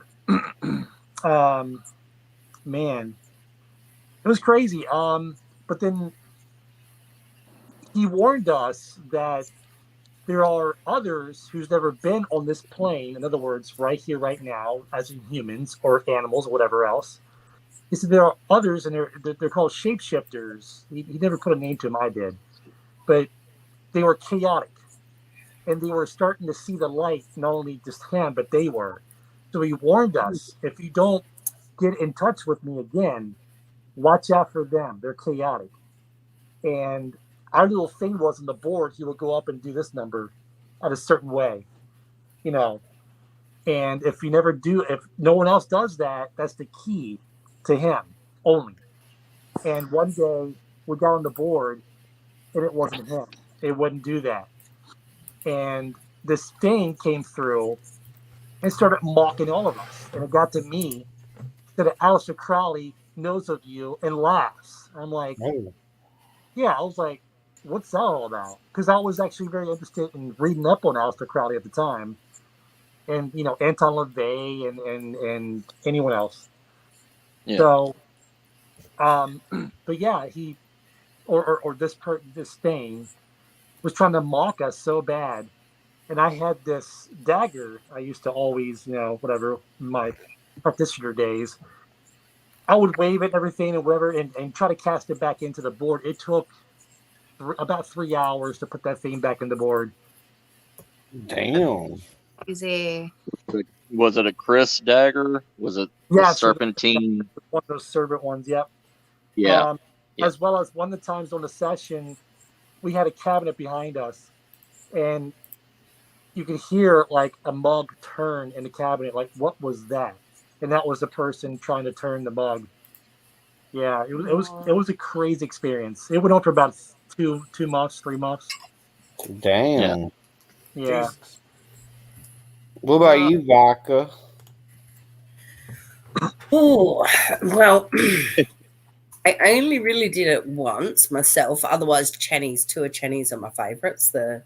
man, it was crazy. But then he warned us that there are others who's never been on this plane. In other words, right here, right now, as in humans or animals or whatever else. He said there are others, and they're called shapeshifters. He never put a name to them. I did. But they were chaotic. And they were starting to see the light, not only just him, but they were. So he warned us, if you don't get in touch with me again, watch out for them. They're chaotic. And our little thing was on the board, he would go up and do this number at a certain way, And if you never do, if no one else does that, that's the key to him only. And one day we got on the board and it wasn't him. It wouldn't do that. And this thing came through and started mocking all of us. And it got to me, that Aleister Crowley knows of you and laughs. I'm like, Oh. yeah, I was like, what's that all about? Because I was actually very interested in reading up on Aleister Crowley at the time. And, Anton LaVey and anyone else. Yeah. So, but yeah, he, or this thing was trying to mock us so bad. And I had this dagger I used to always, whatever, my practitioner days. I would wave it and everything and whatever and try to cast it back into the board. It took about 3 hours to put that thing back in the board. Damn. Easy. Was it a Chris dagger? Was it the serpentine? One of those serpent ones, yep. Yeah. As well as one of the times on the session, we had a cabinet behind us. And you could hear like a mug turn in the cabinet. Like, what was that? And that was the person trying to turn the mug. Yeah, it was a crazy experience. It went on for about 2 months, 3 months. Damn. Yeah. Jesus. What about you, Vodka? Oh, well, I only really did it once myself. Otherwise, Channy's, 2 of Channy's are my favourites. The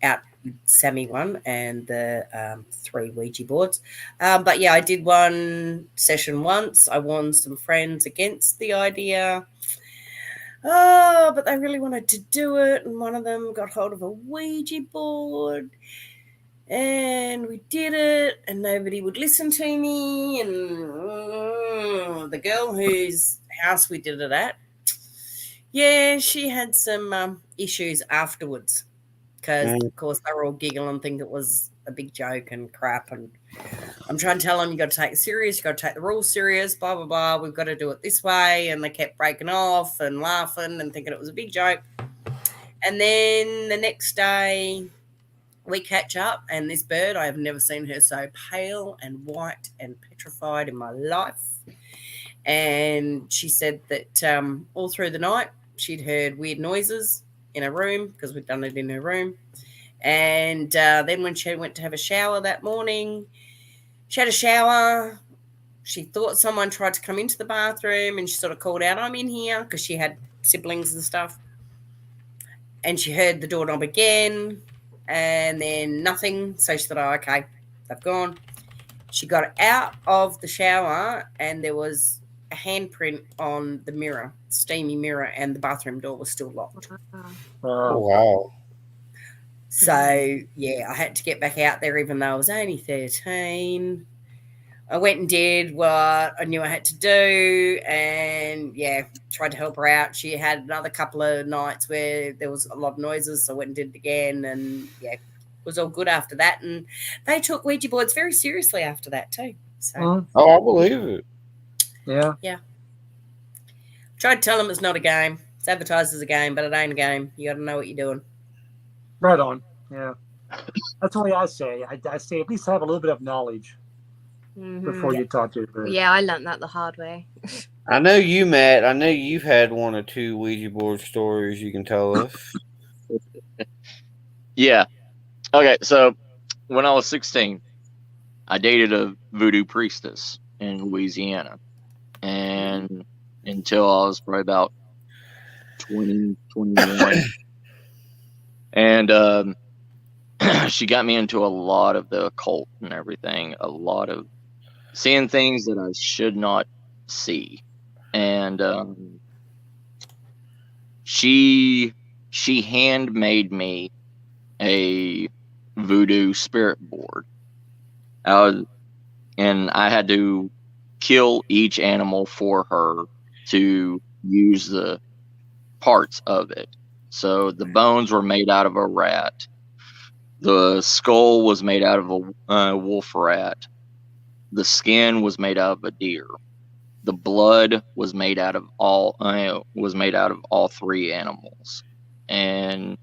Out Sammy one and the 3 Ouija boards. But yeah, I did one session once. I warned some friends against the idea. Oh, but they really wanted to do it. And one of them got hold of a Ouija board. And we did it, and nobody would listen to me. And the girl whose house we did it at, yeah, she had some issues afterwards. Because, of course, they were all giggling and think it was a big joke and crap. And I'm trying to tell them, you got to take it serious. You got to take the rules serious, blah, blah, blah. We've got to do it this way. And they kept breaking off and laughing and thinking it was a big joke. And then the next day, we catch up. And this bird, I have never seen her so pale and white and petrified in my life. And she said that all through the night, she'd heard weird noises in her room because we'd done it in her room. And then when she went to have a shower that morning, she had a shower. She thought someone tried to come into the bathroom and she sort of called out, I'm in here, because she had siblings and stuff. And she heard the doorknob again and then nothing. So she thought, oh, okay, they've gone. She got out of the shower and there was a handprint on the mirror, steamy mirror, and the bathroom door was still locked. Oh, wow. So, yeah, I had to get back out there even though I was only 13. I went and did what I knew I had to do and, yeah, tried to help her out. She had another couple of nights where there was a lot of noises, so I went and did it again and, yeah, it was all good after that. And they took Ouija boards very seriously after that too. So, oh, I believe it. Yeah. Yeah. Tried to tell them it's not a game. It's advertised as a game, but it ain't a game. You got to know what you're doing. Right on. Yeah. That's the way I say. I say at least have a little bit of knowledge before you talk to it. Yeah, I learned that the hard way. I know you, Matt. I know you've had 1 or 2 Ouija board stories you can tell us. Yeah. Okay, so when I was 16, I dated a voodoo priestess in Louisiana. And until I was probably about 20, 21. And she got me into a lot of the occult and everything, a lot of seeing things that I should not see. And she handmade me a voodoo spirit board. And I had to kill each animal for her to use the parts of it. So the bones were made out of a rat. The skull was made out of a wolf rat. The skin was made out of a deer. The blood was made out of all three animals. And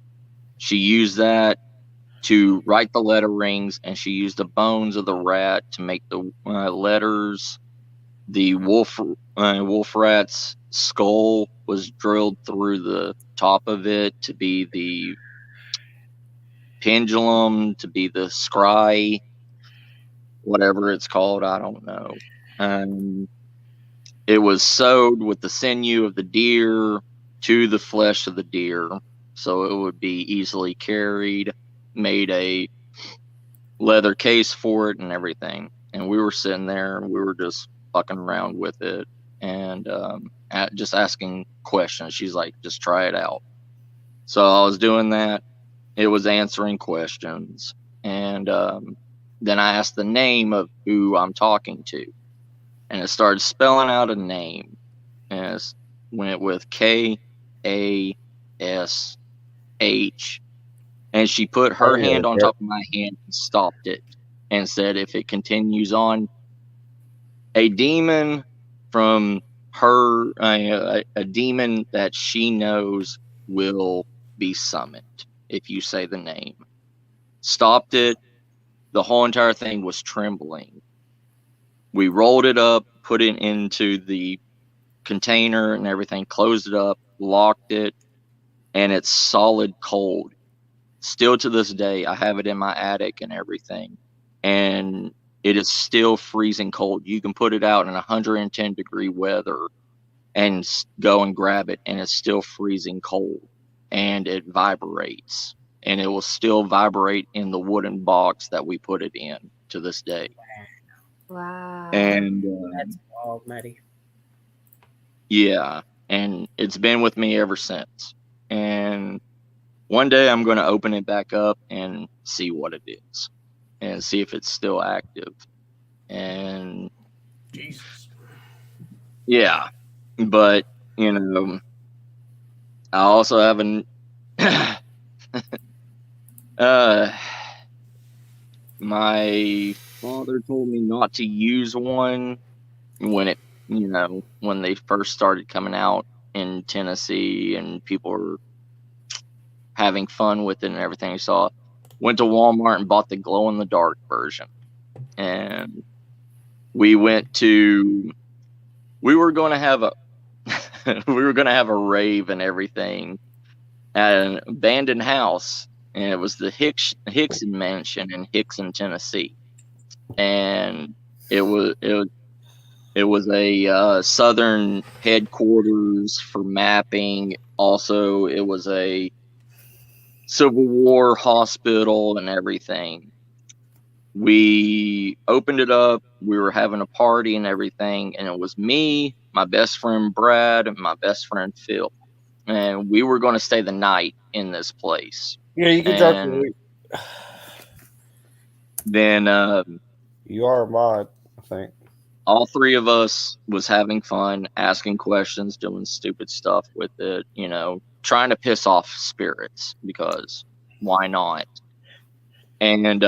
she used that to write the letter rings, and she used the bones of the rat to make the letters. The wolf rat's skull was drilled through the top of it to be the pendulum, to be the scry, whatever it's called, I don't know. It was sewed with the sinew of the deer to the flesh of the deer, so it would be easily carried. Made a leather case for it and everything. And we were sitting there and we were just fucking around with it and just asking questions. She's like, just try it out. So I was doing that. It was answering questions. And then I asked the name of who I'm talking to. And it started spelling out a name. And it went with KASH. And she put her hand on top of my hand and stopped it and said, if it continues on, a demon from her, a demon that she knows will be summoned if you say the name. Stopped it. The whole entire thing was trembling. We rolled it up, put it into the container and everything, closed it up, locked it, and it's solid cold. Still to this day, I have it in my attic and everything, and it is still freezing cold. You can put it out in 110-degree weather and go and grab it, and it's still freezing cold, and it vibrates, and it will still vibrate in the wooden box that we put it in to this day. Wow. And That's wild, Maddie. Yeah, and it's been with me ever since. And one day I'm going to open it back up and see what it is and see if it's still active. And Jesus. Yeah, but, you know, I also have an my father told me not to use one when when they first started coming out in Tennessee and people were having fun with it and everything. So I went to Walmart and bought the glow in the dark version. And we were going to have a rave and everything at an abandoned house, and it was the Hickson Mansion in Hickson, Tennessee. And it was a southern headquarters for mapping. Also, it was a Civil War hospital and everything. We opened it up. We were having a party and everything, and it was me, my best friend Brad, and my best friend Phil, and we were going to stay the night in this place. Yeah, you can talk to me. Then you are a mod, I think. All three of us was having fun, asking questions, doing stupid stuff with it, trying to piss off spirits, because why not? And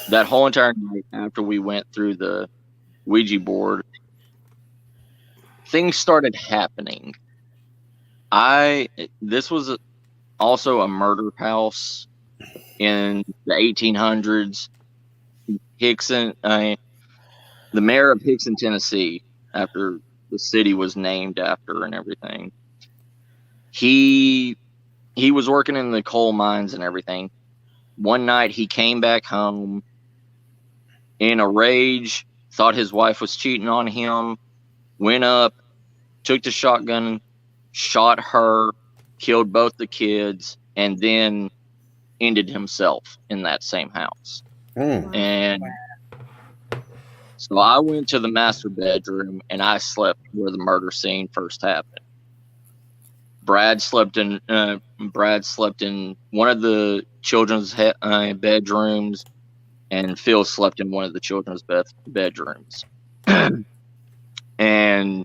that whole entire night after we went through the Ouija board, things started happening. This was also a murder house in the 1800s. Hickson, the mayor of Hickson, Tennessee, after the city was named after and everything, he was working in the coal mines and everything. One night he came back home in a rage, thought his wife was cheating on him, went up, took the shotgun, shot her, killed both the kids, and then ended himself in that same house. And so I went to the master bedroom and I slept where the murder scene first happened. Brad slept in one of the children's bedrooms, and Phil slept in one of the children's bedrooms. And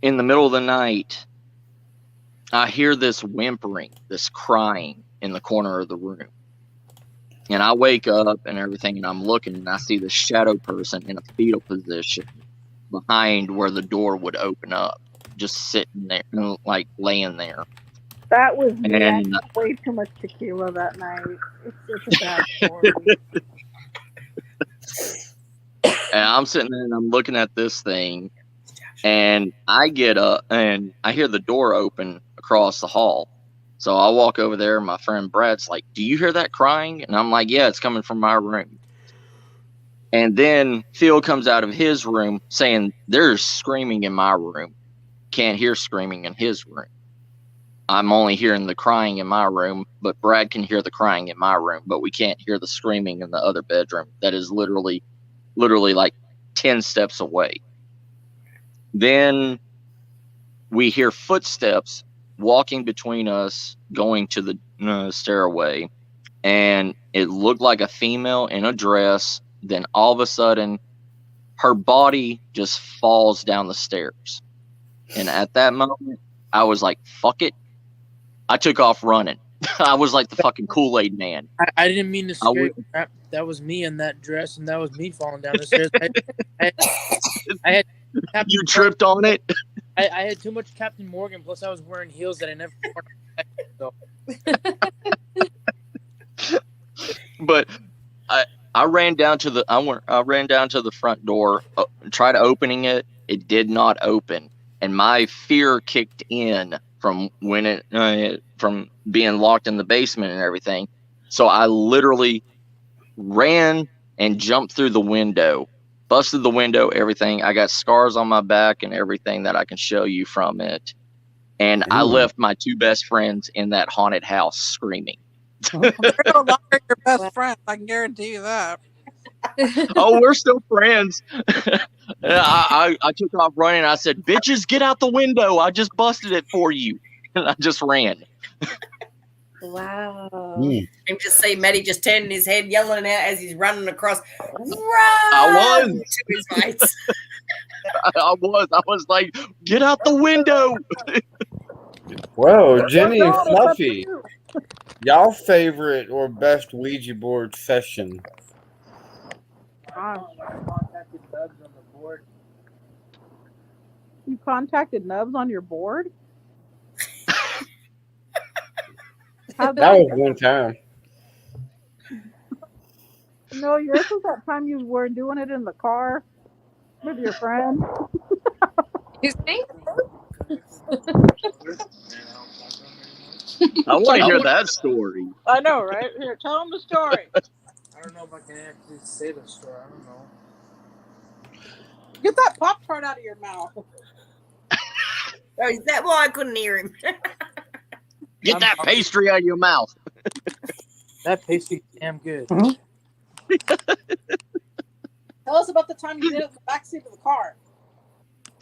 in the middle of the night, I hear this whimpering, this crying in the corner of the room. And I wake up and everything, and I'm looking, and I see the shadow person in a fetal position behind where the door would open up, just sitting there, like laying there. That was me. I And had way too much tequila that night. It's such a bad story. And I'm sitting there and I'm looking at this thing, and I get up and I hear the door open across the hall. So I walk over there, and my friend Brad's like, "Do you hear that crying?" And I'm like, "Yeah, it's coming from my room." And then Phil comes out of his room saying, "There's screaming in my room. Can't hear screaming in his room. I'm only hearing the crying in my room, but Brad can hear the crying in my room, but we can't hear the screaming in the other bedroom that is literally like 10 steps away." Then we hear footsteps walking between us, going to the stairway, and it looked like a female in a dress. Then all of a sudden, her body just falls down the stairs. And at that moment, I was like, fuck it. I took off running. I was like the fucking Kool-Aid man. I didn't mean to scare you. That was me in that dress, and that was me falling down the stairs. I had you tripped on it? I had too much Captain Morgan, plus I was wearing heels that I never worn. But I ran down to the front door, tried opening it. It did not open, and my fear kicked in from when from being locked in the basement and everything. So I literally ran and jumped through the window, busted the window, everything. I got scars on my back and everything that I can show you from it. And I left my two best friends in that haunted house screaming. They're no longer your best friends. I can guarantee you that. Oh, we're still friends. I took off running. I said, "Bitches, get out the window. I just busted it for you." And I just ran. Wow. And just see Matty just turning his head, yelling out as he's running across. Run! I was. To his mates. I was like, "Get out the window." Whoa, Jenny and Fluffy. Y'all favorite or best Ouija board session? You contacted Nubs on your board? That was one time. No, yours was that time you were doing it in the car with your friend. Excuse me? I want to hear that story. I know, right? Here, tell them the story. I don't know if I can actually say the story. I don't know. Get that Pop-Tart out of your mouth. Oh, is that why I couldn't hear him? Get that pastry out of your mouth. That pastry's damn good. Tell us about the time you did it in the backseat of the car.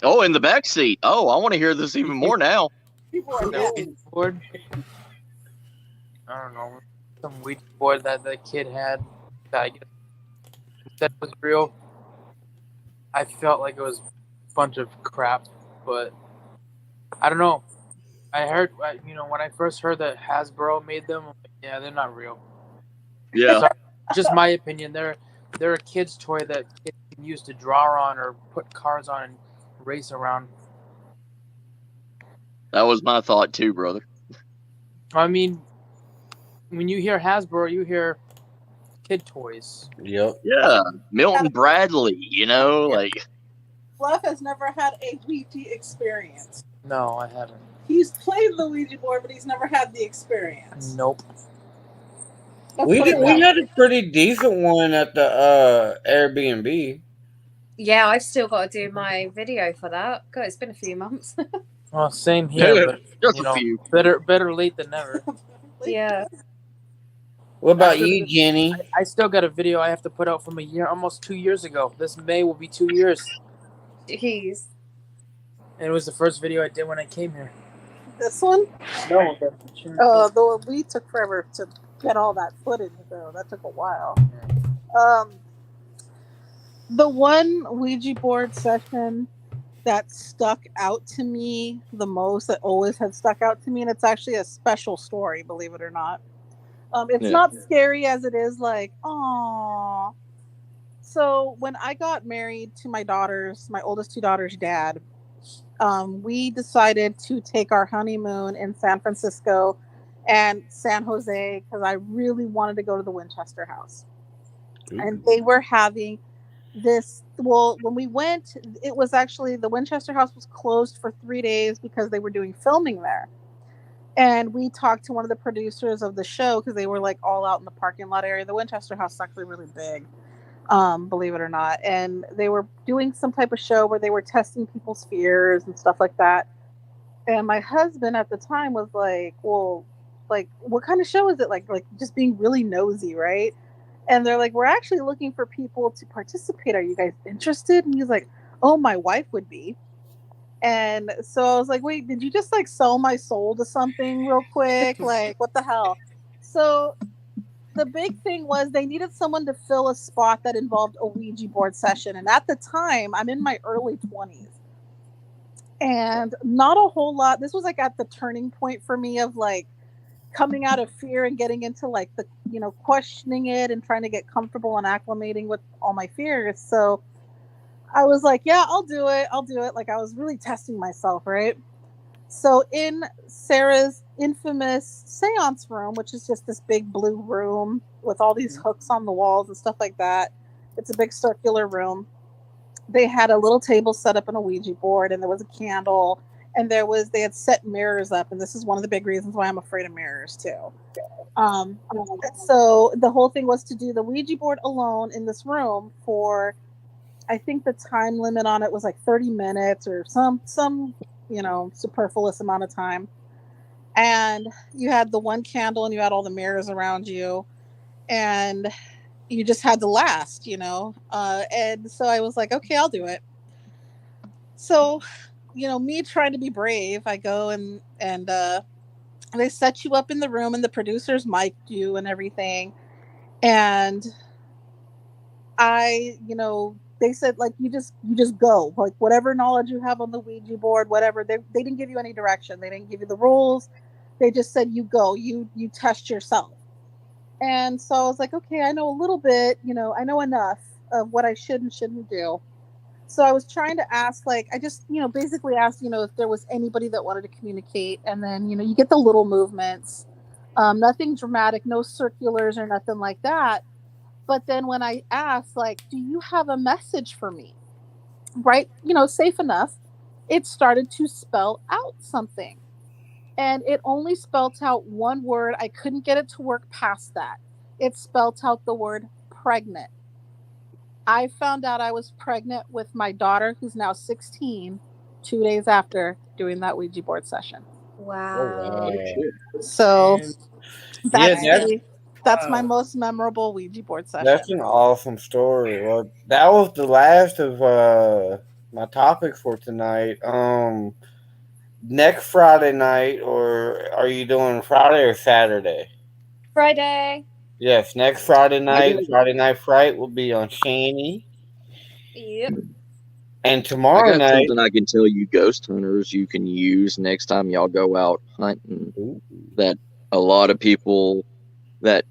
Oh, in the back seat. Oh, I want to hear this even more now. People are dead. Board. I don't know. Some Ouija board that the kid had that I guess that was real. I felt like it was a bunch of crap, but I don't know. I heard, when I first heard that Hasbro made them, I'm like, yeah, they're not real. Yeah. So, just my opinion. They're a kid's toy that kids can use to draw on or put cars on and race around. That was my thought too, brother. I mean, when you hear Hasbro, you hear kid toys. Yep. Yeah. Milton Bradley, like. Fluff has never had a Ouija experience. No, I haven't. He's played the Ouija board, but he's never had the experience. Nope. We had a pretty decent one at the Airbnb. Yeah, I've still got to do my video for that. God, it's been a few months. Well, same here, but Just you a know, few. better late than never. Yeah. What about After you, the- Jenny? I still got a video I have to put out from almost 2 years ago. This May will be 2 years, Jeez. and it was the first video I did when I came here. This one? No, Though we took forever to get all that footage, though. That took a while. The one Ouija board session that stuck out to me the most, that always had stuck out to me, and it's actually a special story, believe it or not. It's not scary as it is like, aww. So when I got married to my oldest two daughters' dad, we decided to take our honeymoon in San Francisco and San Jose because I really wanted to go to the Winchester house. Ooh. And they were having this, well, when we went, it was actually, the Winchester house was closed for 3 days because they were doing filming there. And we talked to one of the producers of the show because they were like all out in the parking lot area. The Winchester house is actually really big, believe it or not. And they were doing some type of show where they were testing people's fears and stuff like that. And my husband at the time was like, well, like, what kind of show is it? Like just being really nosy, right? And they're like, we're actually looking for people to participate. Are you guys interested? And he's like, oh, my wife would be. And so I was like, wait, did you just like sell my soul to something real quick? Like, what the hell? So the big thing was they needed someone to fill a spot that involved a Ouija board session. And at the time, I'm in my early 20s. And not a whole lot. This was like at the turning point for me of like coming out of fear and getting into like the, you know, questioning it and trying to get comfortable and acclimating with all my fears. So I was like, yeah, I'll do it. Like I was really testing myself, right? So in Sarah's infamous seance room, which is just this big blue room with all these hooks on the walls and stuff like that. It's a big circular room. They had a little table set up on a Ouija board, and there was a candle, and they had set mirrors up, and this is one of the big reasons why I'm afraid of mirrors too. So the whole thing was to do the Ouija board alone in this room for, I think the time limit on it was like 30 minutes or some you know, superfluous amount of time. And you had the one candle and you had all the mirrors around you, and you just had to last, you know. And so I was like, okay, I'll do it. So, you know, me trying to be brave, I go and they set you up in the room, and the producers mic'd you and everything. And I, you know, they said like you just go, like whatever knowledge you have on the Ouija board, whatever. They didn't give you any direction. They didn't give you the rules. They just said you go, you test yourself. And so I was like, okay, I know a little bit, you know, I know enough of what I should and shouldn't do. So I was trying to ask, like, I just, you know, basically asked, you know, if there was anybody that wanted to communicate. And then, you know, you get the little movements, nothing dramatic, no circulars or nothing like that. But then when I asked, like, do you have a message for me? Right? You know, safe enough. It started to spell out something. And it only spelled out one word. I couldn't get it to work past that. It spelled out the word pregnant. I found out I was pregnant with my daughter, who's now 16, 2 days after doing that Ouija board session. Wow. So that's my wow. most memorable Ouija board session. That's an awesome story. Well, that was the last of my topics for tonight. Next Friday night, or are you doing Friday or Saturday? Friday. Yes, next Friday night, Friday Night Fright will be on Shaney. Yep. And tomorrow night, something I can tell you ghost hunters you can use next time y'all go out hunting. Ooh. That a lot of people that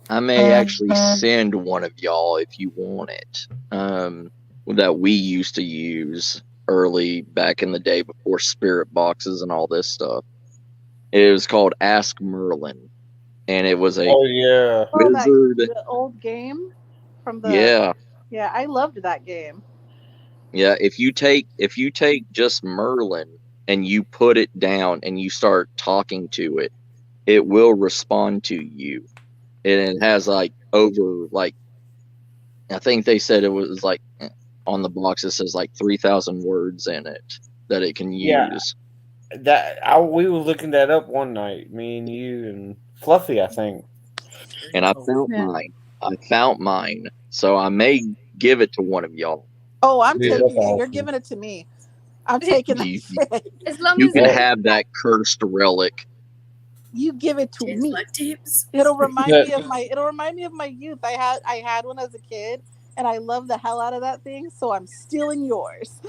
I may actually send one of y'all if you want it. That we used to use early back in the day before spirit boxes and all this stuff. It was called Ask Merlin, and it was a wizard. The old game from the yeah, I loved that game. Yeah, if you take just Merlin and you put it down and you start talking to it, it will respond to you. And it has like over like I think they said it was like on the box. It says like 3,000 words in it that it can use. We were looking that up one night, me and you and Fluffy, I think. And I found mine. So I may give it to one of y'all. Oh, I'm taking it. Awesome. You're giving it to me. I'm taking that shit. As long you as can have that cursed relic. You give it to me. Tips. It'll remind me of my youth. I had one as a kid, and I love the hell out of that thing. So I'm stealing yours.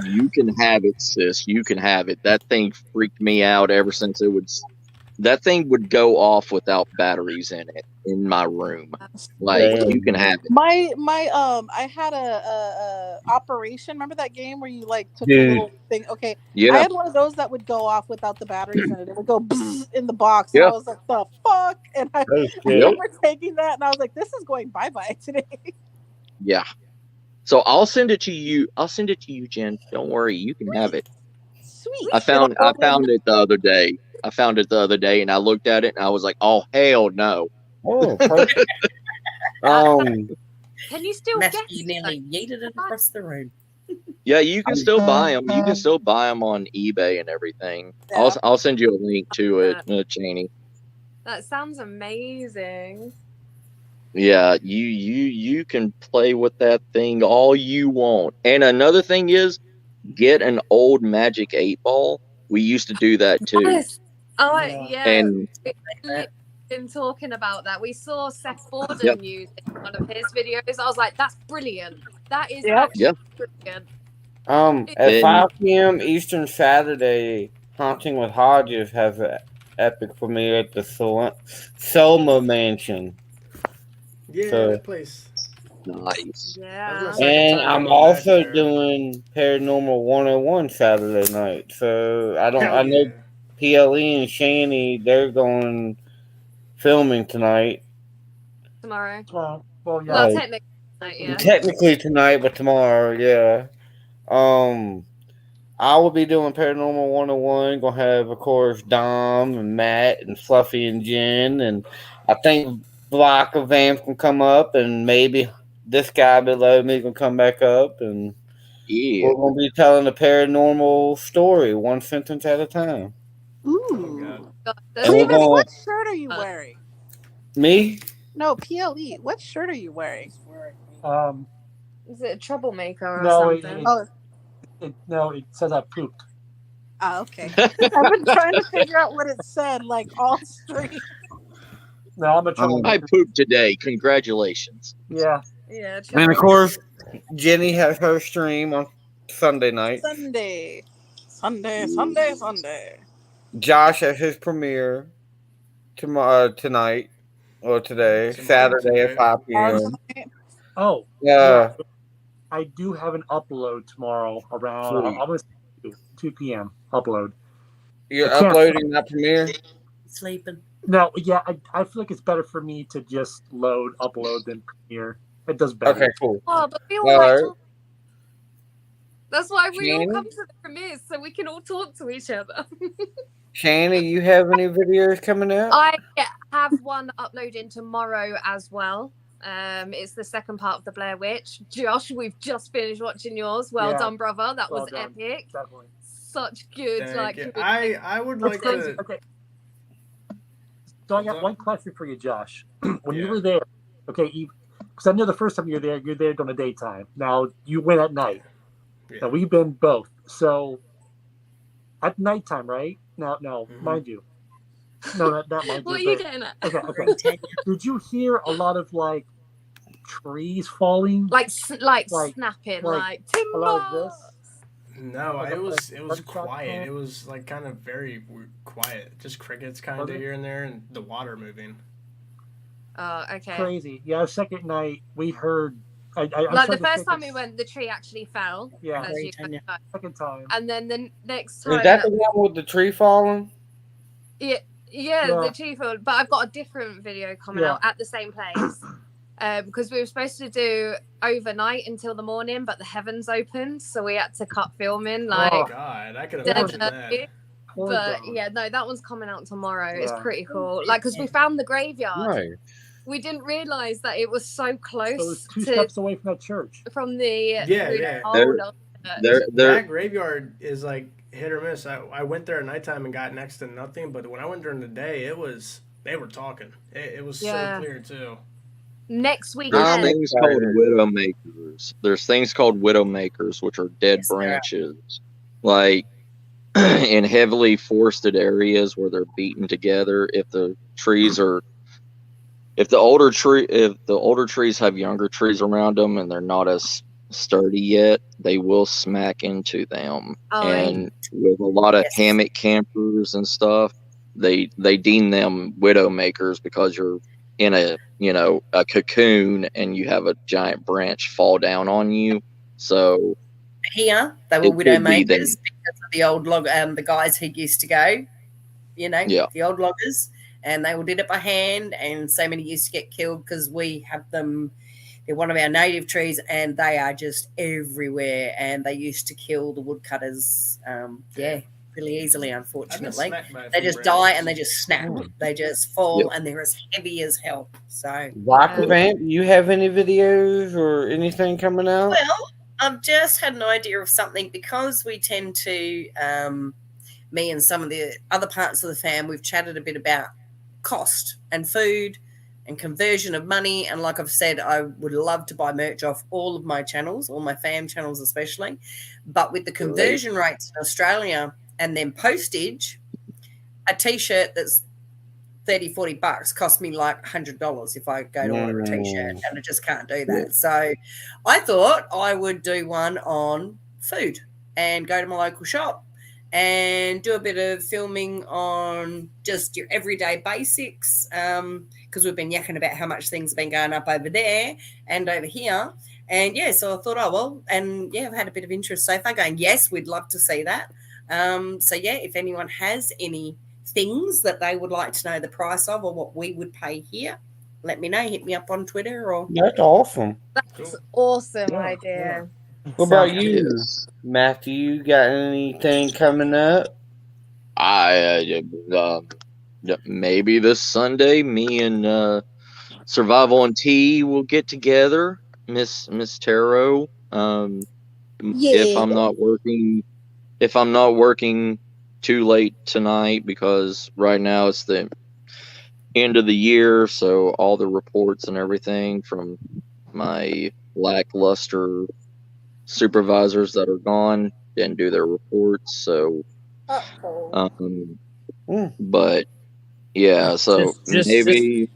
You can have it, sis. You can have it. That thing freaked me out ever since it would. That thing would go off without batteries in it in my room. Like you can have it. My I had a operation. Remember that game where you like took a little thing? Okay, yeah. I had one of those that would go off without the batteries in it. It would go in the box. And I was like, the fuck? And I remember taking that, and I was like, this is going bye bye today. Yeah. So I'll send it to you. I'll send it to you, Jen. Don't worry, you can have it. Sweet. I found it the other day. And I looked at it and I was like, oh hell no. Oh, perfect. Can you still get you nearly yeeted it across the room. Yeah, you can still buy them. You can still buy them on eBay and everything. Yeah. I'll send you a link to it, Cheney. That sounds amazing. Yeah, you can play with that thing all you want. And another thing is, get an old Magic 8-ball. We used to do that too. Yes. Oh yeah. And we've been talking about that. We saw Seth Borden use it in one of his videos. I was like, that's brilliant. That is actually brilliant. At 5 p.m. Eastern Saturday, Haunting with Hodges has an epic premiere at the Selma Mansion. Yeah, that place. Nice. Yeah. And I'm also doing Paranormal 101 Saturday night. So I know PLE and Shani, they're going filming tonight. Tomorrow. Well, yeah. Technically tonight, yeah. Technically tonight, but tomorrow, yeah. I will be doing Paranormal 101. Gonna have, of course, Dom and Matt and Fluffy and Jen, and I think Block of Vamp can come up, and maybe this guy below me can come back up, and we're gonna be telling a paranormal story, one sentence at a time. Ooh. Oh, what shirt are you wearing? Me? No, PLE. What shirt are you wearing? Is it a troublemaker or something? No, it says I pooped. Oh, okay. I've been trying to figure out what it said, like all street. No, I'm a troublemaker. I pooped today. Congratulations. Yeah. Yeah. And of course, Jenny has her stream on Sunday night. Sunday. Josh has his premiere tonight or today, Saturday at 5 p.m. Oh, yeah. I do have an upload tomorrow around I'm gonna say 2 p.m. upload. You're uploading that premiere? Sleeping. No, yeah, I feel like it's better for me to just upload than premiere. It does better. Okay, cool. Oh, but we all that's why we all come to the premieres, so we can all talk to each other. Shani, you have any videos coming out? I have one uploading tomorrow as well. It's the second part of the Blair Witch. Josh, we've just finished watching yours. Well done, brother. That was epic. Definitely. Such good. I would like to. Okay. So I got one question for you, Josh. When you were there, okay, because I know the first time you're there during the daytime. Now you went at night. Yeah. Now we've been both. So at nighttime, right? No, mind you. No, not mind you. What are you getting at? Okay. Did you hear a lot of trees falling? Like snapping, like timber. A lot of this? No, it was quiet. It was kind of very quiet. Just crickets kind of here and there, and the water moving. Oh, okay. Crazy. Yeah, second night we heard. The first time we went, the tree actually fell. Yeah, second time. And then the next time. Is that the one with the tree falling? Yeah, the tree fell. But I've got a different video coming out at the same place. Because we were supposed to do overnight until the morning, but the heavens opened, so we had to cut filming. Oh God, I could imagine that. But that one's coming out tomorrow. It's pretty cool. Because we found the graveyard. Right. we didn't realize that it was so So it close was 2 steps away from that church. from the Yeah. old That graveyard is like hit or miss. I went there at nighttime and got next to nothing, but when I went during the day, they were talking. It was so clear too. Next week. There's things called widowmakers. There's things called widowmakers, which are dead branches. Like in heavily forested areas where they're beaten together, if the older trees have younger trees around them and they're not as sturdy yet, they will smack into them. And with a lot of hammock campers and stuff, they deem them widowmakers because you're in a cocoon and you have a giant branch fall down on you. So here they were widowmakers because of the old log the guys who used to go, the old loggers, and they all did it by hand, and so many used to get killed because we have them. They're one of our native trees, and they are just everywhere, and they used to kill the woodcutters really easily, unfortunately. They just die and they just snap. They just fall and they're as heavy as hell. So Vamp, you have any videos or anything coming out? Well, I've just had an idea of something because we tend to, me and some of the other parts of the fam, we've chatted a bit about cost and food and conversion of money. And like I've said, I would love to buy merch off all of my channels, all my fam channels especially. But with the conversion rates in Australia and then postage, a T-shirt that's $30-40 cost me like $100 if I go to order a T-shirt, and I just can't do that. So I thought I would do one on food and go to my local shop and do a bit of filming on just your everyday basics, because we've been yakking about how much things have been going up over there and over here. And so I thought, I've had a bit of interest so far going, yes, we'd love to see that. If anyone has any things that they would like to know the price of or what we would pay here, let me know. Hit me up on Twitter or. That's awesome. That's awesome idea. What about you, Matthew? You got anything coming up? Maybe this Sunday, me and Survival and Tea will get together, Miss Tarot. If I'm not working too late tonight, because right now it's the end of the year, so all the reports and everything from my lackluster supervisors that are gone didn't do their reports. So, but yeah, so maybe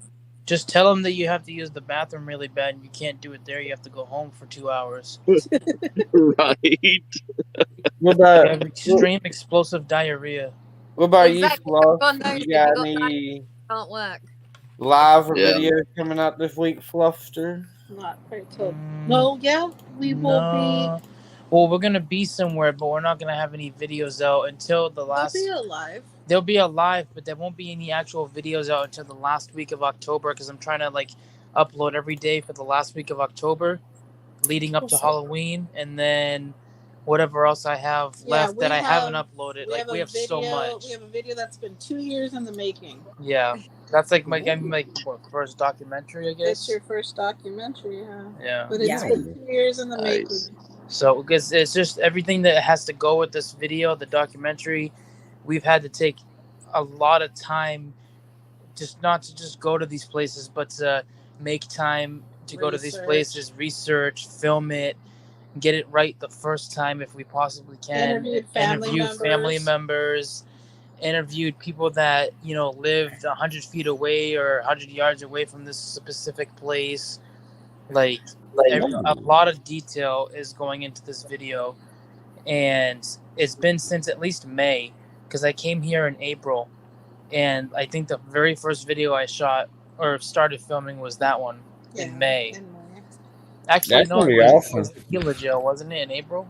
just tell them that you have to use the bathroom really bad and you can't do it there. You have to go home for 2 hours. Right. What about extreme explosive diarrhea? What about you, Fluff? You got any can't work live or videos coming out this week, Fluffster? Not quite till. We will be. Well, we're gonna be somewhere, but we're not gonna have any videos out until the last. They'll be alive. They'll be alive, but there won't be any actual videos out until the last week of October, because I'm trying to upload every day for the last week of October, leading up to Halloween, and then whatever else I have left that I haven't uploaded. We have so much. We have a video that's been 2 years in the making. Yeah, that's my first documentary, I guess. It's your first documentary, Yeah. But it's been 2 years in the making. So, because it's just everything that has to go with this video, the documentary, we've had to take a lot of time, not to just go to these places, but to make time to go to these places, research, film it, get it right the first time if we possibly can. Interview family members, interviewed people that lived 100 feet away or 100 yards away from this specific place. A lot of detail is going into this video, and it's been since at least May, because I came here in April, and I think the very first video I shot or started filming was that one in May. Actually, no, it was Tequila Jail, wasn't it, in April?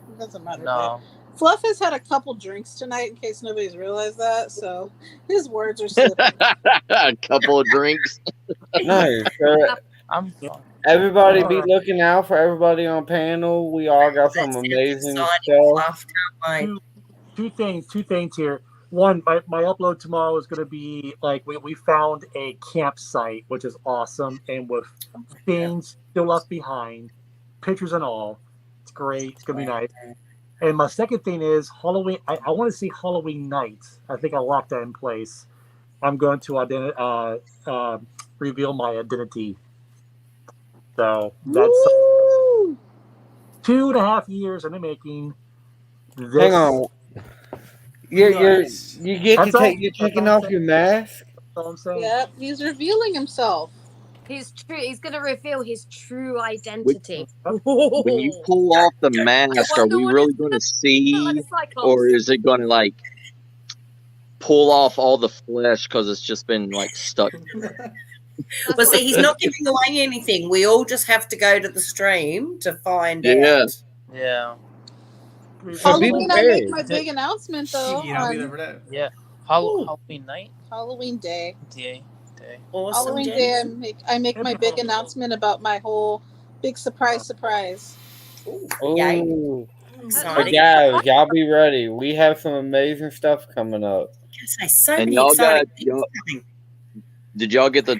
It doesn't matter. No. Fluff has had a couple drinks tonight, in case nobody's realized that, so his words are slipping. A couple of drinks. Nice. I'm Everybody be looking out for everybody on panel. We all got some amazing stuff. Two things here. my upload tomorrow is going to be like we found a campsite, which is awesome, and with things still left behind, pictures and all. It's great. It's going to be nice. And my second thing is Halloween. I want to see Halloween night. I think I locked that in place. I'm going to reveal my identity. So that's 2.5 years in the making. Hang on. You're taking off your mask. That's all I'm saying. Yep, he's revealing himself. He's going to reveal his true identity. When you pull off the mask, are we really going to see, or is it going to like pull off all the flesh because it's just been like stuck? Well, see, he's not giving away anything. We all just have to go to the stream to find out. Yeah. Halloween, I make my big announcement though. I'll be there for that. Yeah. Halloween night. Halloween day. Awesome, Halloween day, I make my big announcement about my whole big surprise. Oh, guys, y'all be ready. We have some amazing stuff coming up. And y'all got did y'all get the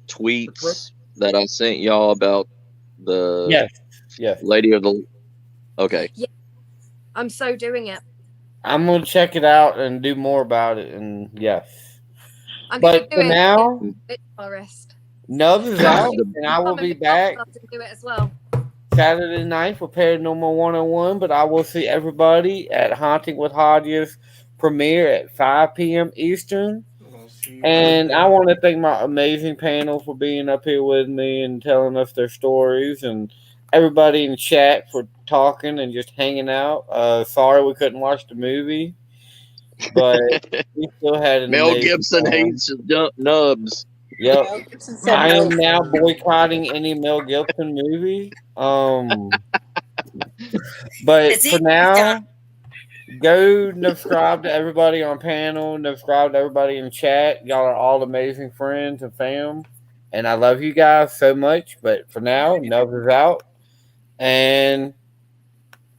tweets that I sent y'all about the lady of the? Okay. Yeah, I'm so doing it. I'm gonna check it out and do more about it. And yes, but for now, Forest. Nubs is out, and I will be back do it as well. Saturday night for Paranormal 101. But I will see everybody at Haunting with Hodges premiere at 5 p.m. Eastern. And I want to thank my amazing panel for being up here with me and telling us their stories, and everybody in chat for talking and just hanging out. Sorry we couldn't watch the movie, but we still had an Mel Gibson hates Nubs. Yep. I am now boycotting any Mel Gibson movie. But for now, go subscribe to everybody on panel, subscribe to everybody in chat. Y'all are all amazing friends and fam. And I love you guys so much. But for now, Nubs is out. And